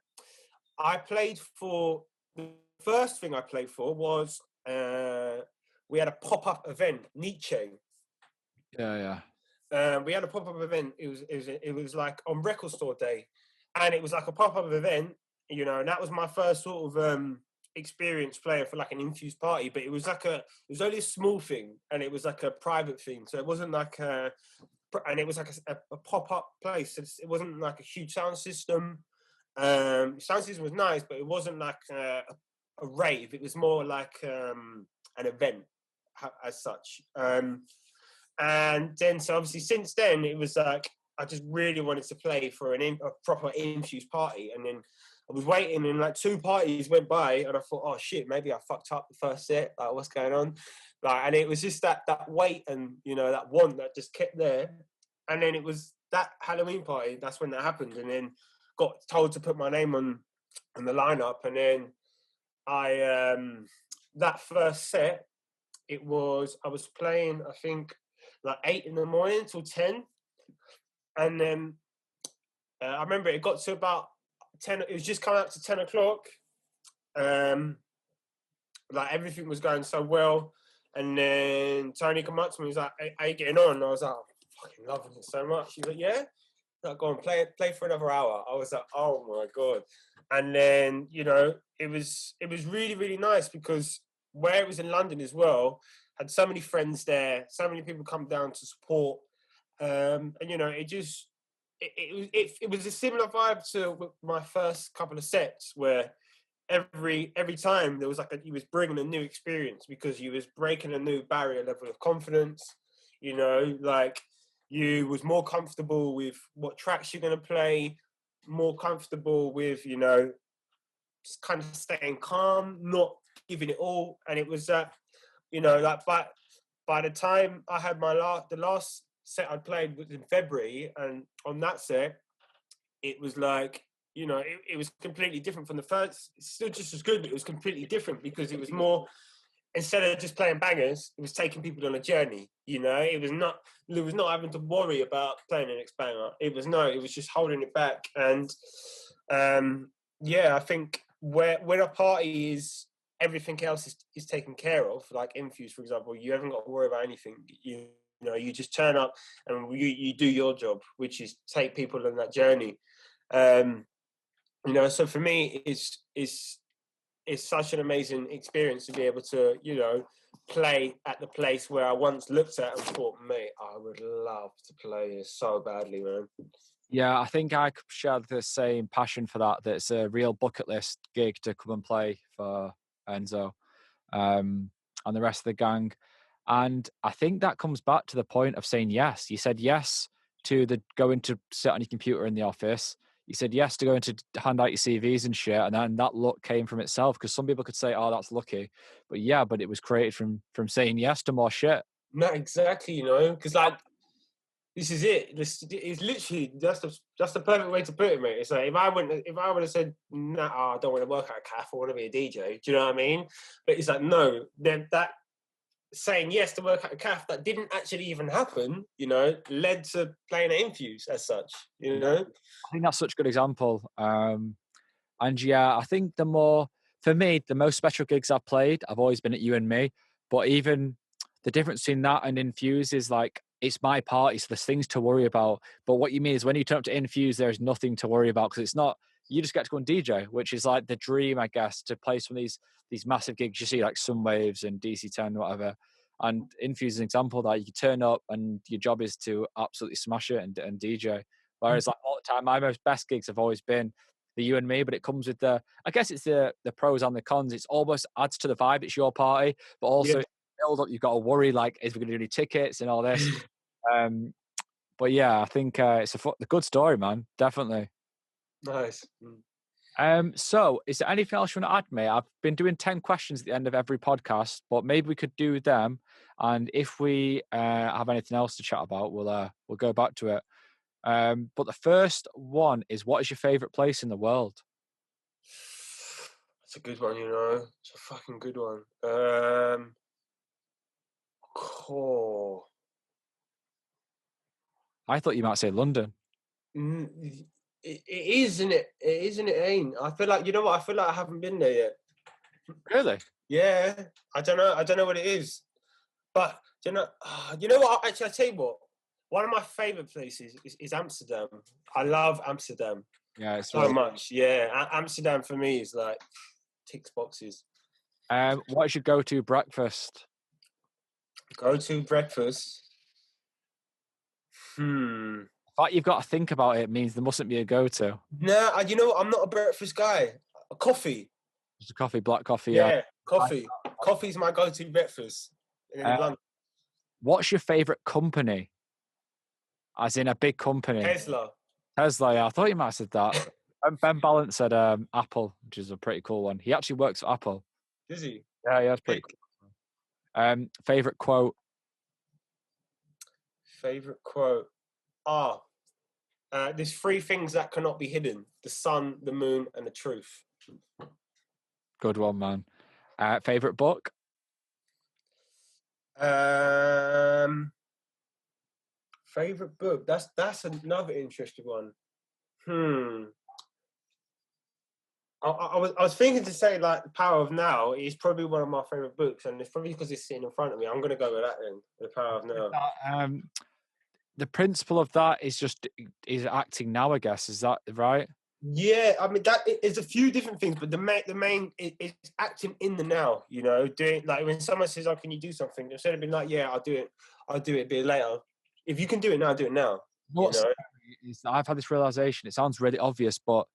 The first thing I played for was, we had a pop-up event, Nietzsche. Yeah. We had a pop-up event. It was like on Record Store Day. And it was like a pop-up event, and that was my first sort of experience playing for like an Infuse party. But it was only a small thing, and it was like a private thing. So it wasn't like and it was like a pop-up place. It wasn't like a huge sound system. Sound system was nice, but it wasn't like a rave. It was more like an event as such. And then, so obviously since then, it was like, I just really wanted to play for a proper Infuse party. And then I was waiting and like 2 parties went by and I thought, oh shit, maybe I fucked up the first set. Like, what's going on? Like, and it was just that wait and, that want that just kept there. And then it was that Halloween party. That's when that happened. And then got told to put my name on the lineup. And then that first set, I was playing, I think, like 8 in the morning till 10. And then I remember it got to about 10, it was just coming up to 10 o'clock. Like everything was going so well. And then Tony came up to me, he was like, how you getting on? And I was like, oh, fucking loving it so much. She's like, yeah. Like, go on, play for another hour. I was like, oh my God. And then, you know, it was really, really nice because where it was in London as well, had so many friends there, so many people come down to support. And you know, it was a similar vibe to my first couple of sets where every time there was like he was bringing a new experience because you was breaking a new barrier level of confidence, you know, like you was more comfortable with what tracks you're going to play, more comfortable with, you know, just kind of staying calm, not giving it all. And it was you know, like by the time I had the last set I played was in February, and on that set it was like, you know, it was completely different from the first. It's still just as good, but it was completely different because it was more, instead of just playing bangers, it was taking people on a journey. You know, it was not having to worry about playing an next banger. It was just holding it back. And yeah, I think where a party is, everything else is taken care of. Like Infuse, for example, you haven't got to worry about anything. You know, you just turn up and you do your job, which is take people on that journey. You know, so for me, it's such an amazing experience to be able to, you know, play at the place where I once looked at and thought, mate, I would love to play this so badly, man. Yeah, I think I share the same passion for that. That it's a real bucket list gig to come and play for Enzo and the rest of the gang. And I think that comes back to the point of saying yes. You said yes to the going to sit on your computer in the office. You said yes to going to hand out your CVs and shit, and then that luck came from itself. Because some people could say, "Oh, that's lucky," but yeah, but it was created from saying yes to more shit. No, exactly. You know, because like this is it. This is literally just the perfect way to put it, mate. It's like if I would have said, "Nah, I don't want to work at a cafe. I want to be a DJ." Do you know what I mean? But it's like no, then that saying yes to work at a cafe that didn't actually even happen, you know, led to playing at Infuse as such, you know? I think that's such a good example. And yeah, I think for me, the most special gigs I've played, I've always been at You and Me. But even the difference between that and Infuse is like, it's my party, so there's things to worry about. But what you mean is when you turn up to Infuse, there's nothing to worry about because it's not, you just get to go and DJ, which is like the dream, I guess, to play some of these massive gigs. You see like Sunwaves and DC10, whatever. And Infuse is an example of that you can turn up and your job is to absolutely smash it and DJ. Whereas like all the time, my most best gigs have always been the You and Me, but it comes with I guess it's the pros and the cons. It's almost adds to the vibe. It's your party, but also build up. You've got to worry like, is we going to do any tickets and all this? But yeah, I think it's a good story, man. Definitely. Nice. So is there anything else you want to add, mate? I've been doing 10 questions at the end of every podcast, but maybe we could do them. And if we have anything else to chat about, we'll go back to it. But the first one is, what is your favorite place in the world? That's a good one, you know. It's a fucking good one. Cool. I thought you might say London. It is, isn't it? It is, and it ain't. I feel like, you know what? I feel like I haven't been there yet. Really? Yeah. I don't know what it is. But, you know what? Actually, I'll tell you what. One of my favourite places is Amsterdam. I love Amsterdam. Yeah, it's so really much. Yeah, Amsterdam for me is like ticks boxes. What is your go-to breakfast? Go-to breakfast. The fact you've got to think about it means there mustn't be a go-to. No, you know what? I'm not a breakfast guy. A coffee. Just a coffee, black coffee. Yeah, coffee. Coffee's my go-to breakfast in London. What's your favourite company? As in a big company. Tesla. Yeah. I thought you might have said that. Ben Ballant said Apple, which is a pretty cool one. He actually works for Apple. Is he? Yeah, that's pretty cool. Favorite quote? Favorite quote? There's three things that cannot be hidden: the sun, the moon, and the truth. Good one, man. Favorite book? Favorite book? That's another interesting one. I was thinking to say like The Power of Now is probably one of my favorite books, and it's probably because it's sitting in front of me. I'm gonna go with that then. The Power of Now. the principle of that is acting now, I guess. Is that right? Yeah, I mean that is a few different things, but the main is acting in the now. You know, doing like when someone says, "Oh, can you do something?" Instead of being like, "Yeah, I'll do it a bit later." If you can do it now, do it now. You know You what's know. scary is that I've had this realization. It sounds really obvious, but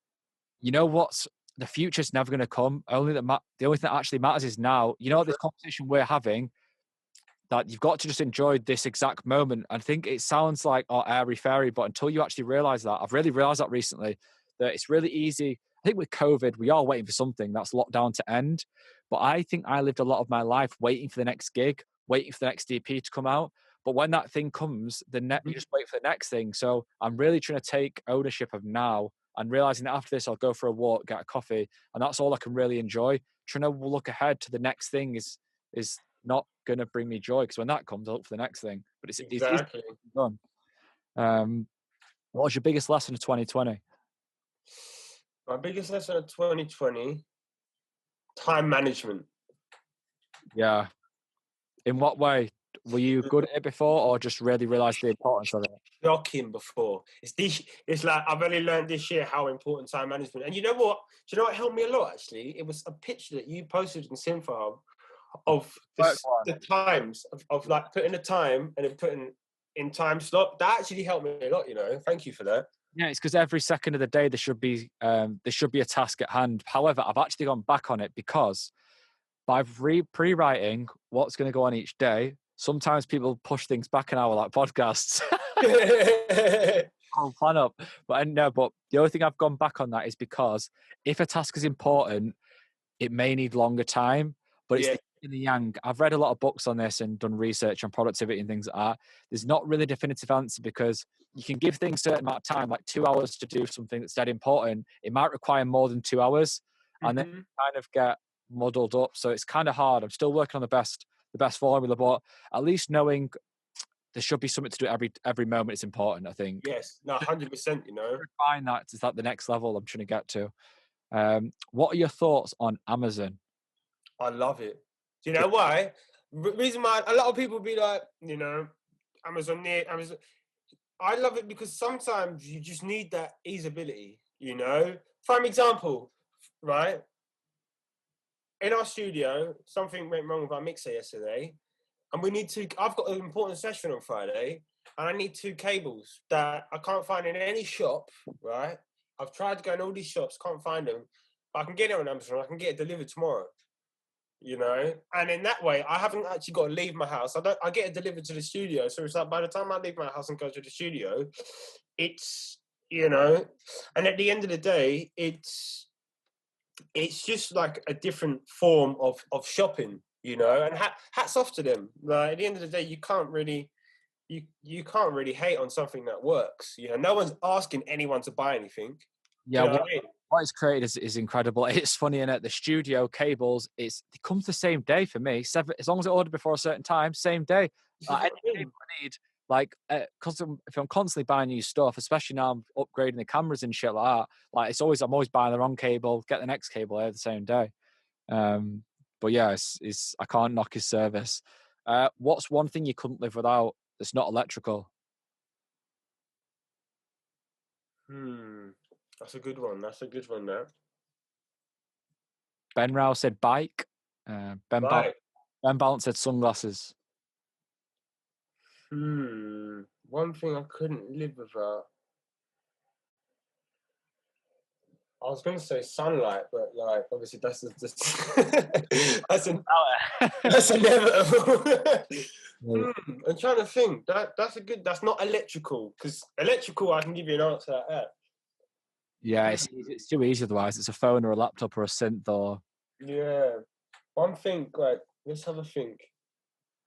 you know what's the future's never going to come. The only thing that actually matters is now. You know, this conversation we're having, that you've got to just enjoy this exact moment. I think it sounds like airy fairy, but until you actually realize that, I've really realized that recently, that it's really easy. I think with COVID, we are waiting for something that's lockdown to end. But I think I lived a lot of my life waiting for the next gig, waiting for the next DP to come out. But when that thing comes, you just wait for the next thing. So I'm really trying to take ownership of now and realizing that after this, I'll go for a walk, get a coffee, and that's all I can really enjoy. Trying to look ahead to the next thing is not going to bring me joy, because when that comes, I'll look for the next thing. But it's Exactly. done. What was your biggest lesson of 2020? My biggest lesson of 2020: time management. Yeah. In what way? Were you good at it before, or just really realized the importance of it? Shocking before. It's like I've only learned this year how important time management. And you know what? Do you know what helped me a lot actually? It was a picture that you posted in SYNTHO of the times of like putting a time and then putting in time slot. That actually helped me a lot, you know. Thank you for that. Yeah, it's because every second of the day there should be a task at hand. However, I've actually gone back on it because by pre-writing what's going to go on each day, sometimes people push things back an hour, like podcasts. I'll plan up, but no. But the only thing I've gone back on that is because if a task is important, it may need longer time. But it's Yeah. the yin and the yang. I've read a lot of books on this and done research on productivity and things like that. There's not really a definitive answer, because you can give things a certain amount of time, like 2 hours to do something that's dead important. It might require more than 2 hours, and then you kind of get muddled up. So it's kind of hard. I'm still working on the best formula, but at least knowing there should be something to do every moment is important, I think. Yes. No, 100%, you know. Find that is that the next level I'm trying to get to. What are your thoughts on Amazon? I love it. Do you know why? Reason why a lot of people be like, you know, Amazon. I love it because sometimes you just need that easeability, you know. Prime example, right? In our studio, something went wrong with our mixer yesterday, and I've got an important session on Friday, and I need 2 cables that I can't find in any shop, right? I've tried to go in all these shops, can't find them, but I can get it on Amazon. I can get it delivered tomorrow, you know. And in that way, I haven't actually got to leave my house. I get it delivered to the studio, so it's like by the time I leave my house and go to the studio, it's, you know. And at the end of the day, it's just like a different form of shopping, you know. And hats off to them. Like at the end of the day, you can't really hate on something that works. You know, no one's asking anyone to buy anything. Do Yeah, you know what I mean? what is created is incredible. It's funny, in it, the studio cables, it comes the same day for me. As long as I order before a certain time, same day. This is Any what I mean. cable I need, like, if I'm constantly buying new stuff, especially now I'm upgrading the cameras and shit like that, like I'm always buying the wrong cable, get the next cable there the same day. But yeah, it's I can't knock his service. What's one thing you couldn't live without that's not electrical? That's a good one. That's a good one. There. Ben Rao said bike. Right. Ben Balance said sunglasses. One thing I couldn't live without. I was going to say sunlight, but like obviously that's that's inevitable. I'm trying to think. That's a good. That's not electrical, because electrical I can give you an answer like that. Yeah, it's too easy otherwise. It's a phone or a laptop or a synth or... Yeah. One thing, like, let's have a think.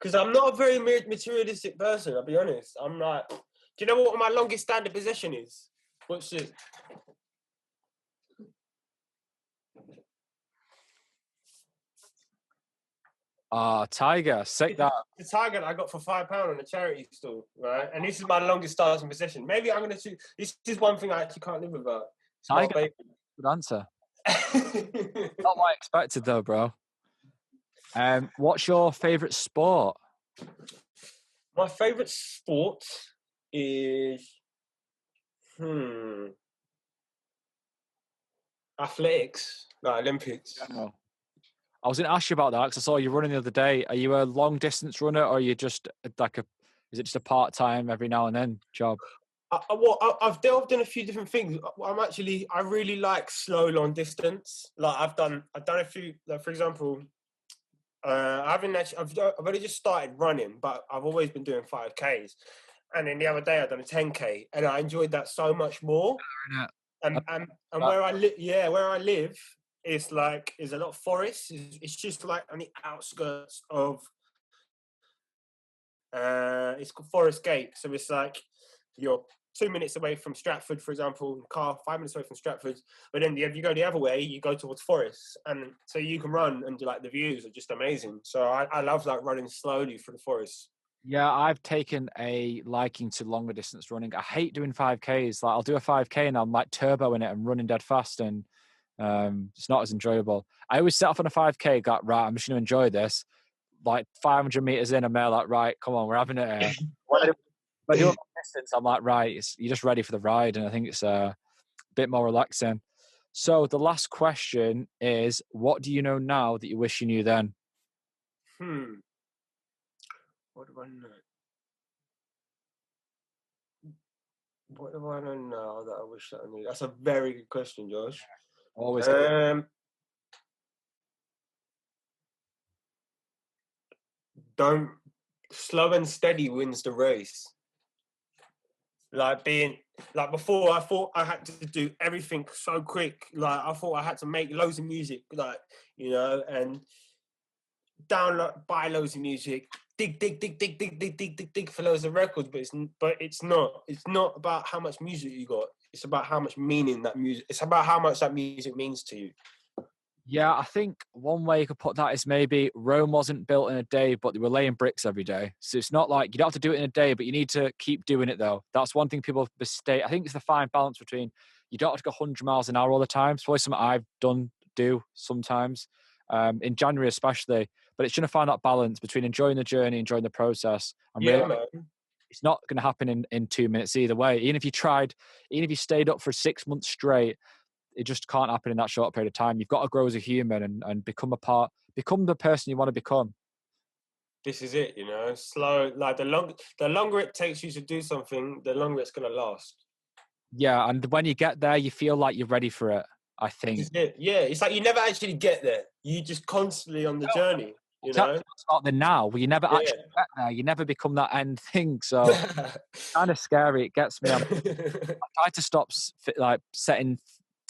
Because I'm not a very materialistic person, I'll be honest. I'm like, do you know what my longest standing possession is? What's this? Tiger. Take that. The tiger that I got for £5 on a charity store, right? And this is my longest standing possession. Maybe I'm going to choose. This is one thing I actually can't live without. Tiger. Good answer. Not what I expected though, bro. What's your favourite sport? My favourite sport is athletics, like Olympics. Oh. I was going to ask you about that because I saw you running the other day. Are you a long distance runner, or are you just is it just a part time every now and then job? I've delved in a few different things. I really like slow long distance. Like I've done a few. Like for example, I haven't actually. I've only just started running, but I've always been doing 5Ks. And then the other day I done a 10K, and I enjoyed that so much more. And where I live, where I live, is a lot of forest. It's just like on the outskirts of. It's called Forest Gate, so it's like you're 2 minutes away from Stratford, for example, in the car, 5 minutes away from Stratford. But then if you go the other way, you go towards Forest, and so you can run, and like the views are just amazing. So I love like running slowly through the forest. Yeah, I've taken a liking to longer distance running. I hate doing 5Ks. Like I'll do a 5K and I'm like turboing it and running dead fast, and it's not as enjoyable. I always set off on a 5K, got right, I'm just going to enjoy this. Like 500 meters in, I'm there like, right, come on, we're having it here. When I do a long distance, I'm like, right, you're just ready for the ride, and I think it's a bit more relaxing. So the last question is, what do you know now that you wish you knew then? What do I know? What do I know now that I wish that I knew? That's a very good question, Josh. Always. Don't slow and steady wins the race. Like before, I thought I had to do everything so quick. Like I thought I had to make loads of music, like and download, buy loads of music, dig for loads of records. But it's not. It's not about how much music you got. It's about how much meaning that music. It's about how much that music means to you. Yeah, I think one way you could put that is maybe Rome wasn't built in a day, but they were laying bricks every day. So it's not like you don't have to do it in a day, but you need to keep doing it though. That's one thing people mistake. I think it's the fine balance between you don't have to go 100 miles an hour all the time. It's probably something I've do sometimes, in January especially. But it's trying to find that balance between enjoying the journey, enjoying the process, and Yeah, really, man. it's not going to happen in 2 minutes either way. Even if you stayed up for 6 months straight, it just can't happen in that short period of time. You've got to grow as a human and become the person you want to become. This is it, slow. Like the longer it takes you to do something, the longer it's gonna last. Yeah, and when you get there, you feel like you're ready for it, I think. This is it. Yeah, it's like you never actually get there. You just constantly on the journey, It's not the now, where you never actually get there. You never become that end thing. So kind of scary. It gets me. I try to stop like setting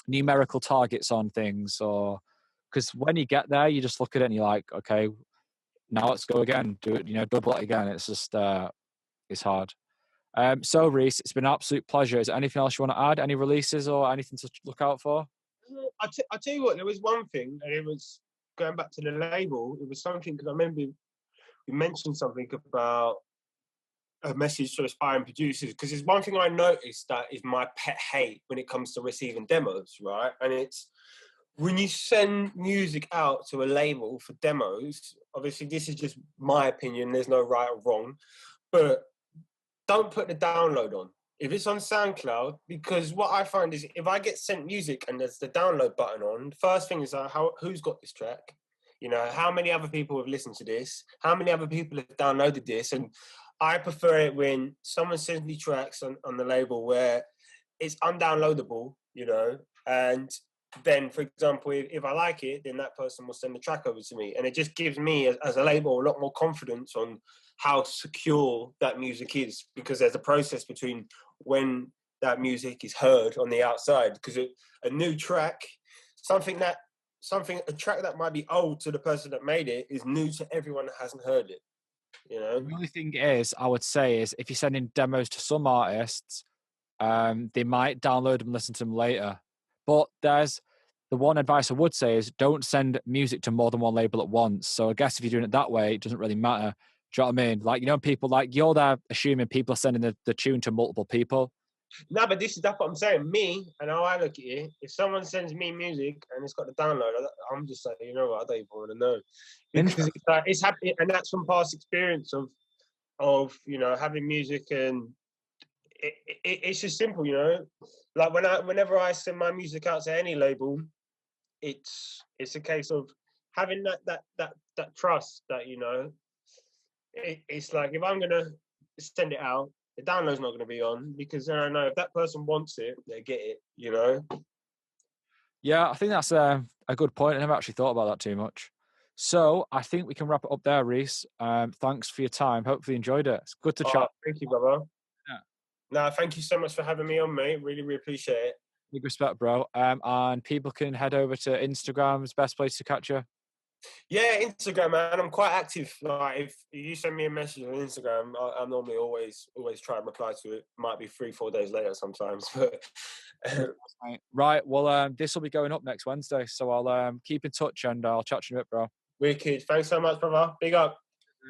numerical targets on things, or because when you get there, you just look at it and you're like, okay, now let's go again. Do it, double it again. It's just it's hard. So Reece, it's been an absolute pleasure. Is there anything else you want to add? Any releases or anything to look out for? I tell you what, there was one thing, and it was going back to the label. It was something because I remember you mentioned something about a message to aspiring producers, because there's one thing I noticed that is my pet hate when it comes to receiving demos, right? And it's when you send music out to a label for demos, obviously this is just my opinion, there's no right or wrong, but don't put the download on. If it's on SoundCloud, because what I find is if I get sent music and there's the download button on, the first thing is who's got this track? How many other people have listened to this? How many other people have downloaded this? And I prefer it when someone sends me tracks on the label where it's undownloadable, and then, for example, if I like it, then that person will send the track over to me. And it just gives me, as a label, a lot more confidence on how secure that music is, because there's a process between when that music is heard on the outside. Because a new track, a track that might be old to the person that made it is new to everyone that hasn't heard it. The only thing is, I would say, is if you're sending demos to some artists, they might download them and listen to them later. But there's the one advice I would say is don't send music to more than one label at once. So I guess if you're doing it that way, it doesn't really matter. Do you know what I mean? Like, people, like, you're there assuming people are sending the tune to multiple people. No, but that's what I'm saying. Me, and how I look at it, if someone sends me music and it's got the download, I'm just like, you know what, I don't even want to know. Because it's happening, and that's from past experience of having music and it's just simple, you know. Like whenever I send my music out to any label, it's a case of having that trust that, you know, it's like if I'm gonna send it out, the download's not gonna be on, because then I know if that person wants it, they get it, you know. Yeah, I think that's a good point. I never actually thought about that too much. So I think we can wrap it up there, Reece. Thanks for your time. Hopefully you enjoyed it. It's good to Oh, chat. thank you, brother. Yeah. No, thank you so much for having me on, mate. Really, really appreciate it. Big respect, bro. And people can head over to Instagram's best place to catch you. Yeah, Instagram, man. I'm quite active. Like, if you send me a message on Instagram, I'm normally always try and reply to it. Might be 3-4 days later sometimes, but Right. Well, this will be going up next Wednesday, so I'll keep in touch and I'll chat to you in a bit, bro. wicked. Thanks so much, brother. Big up.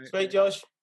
Sweet, Josh.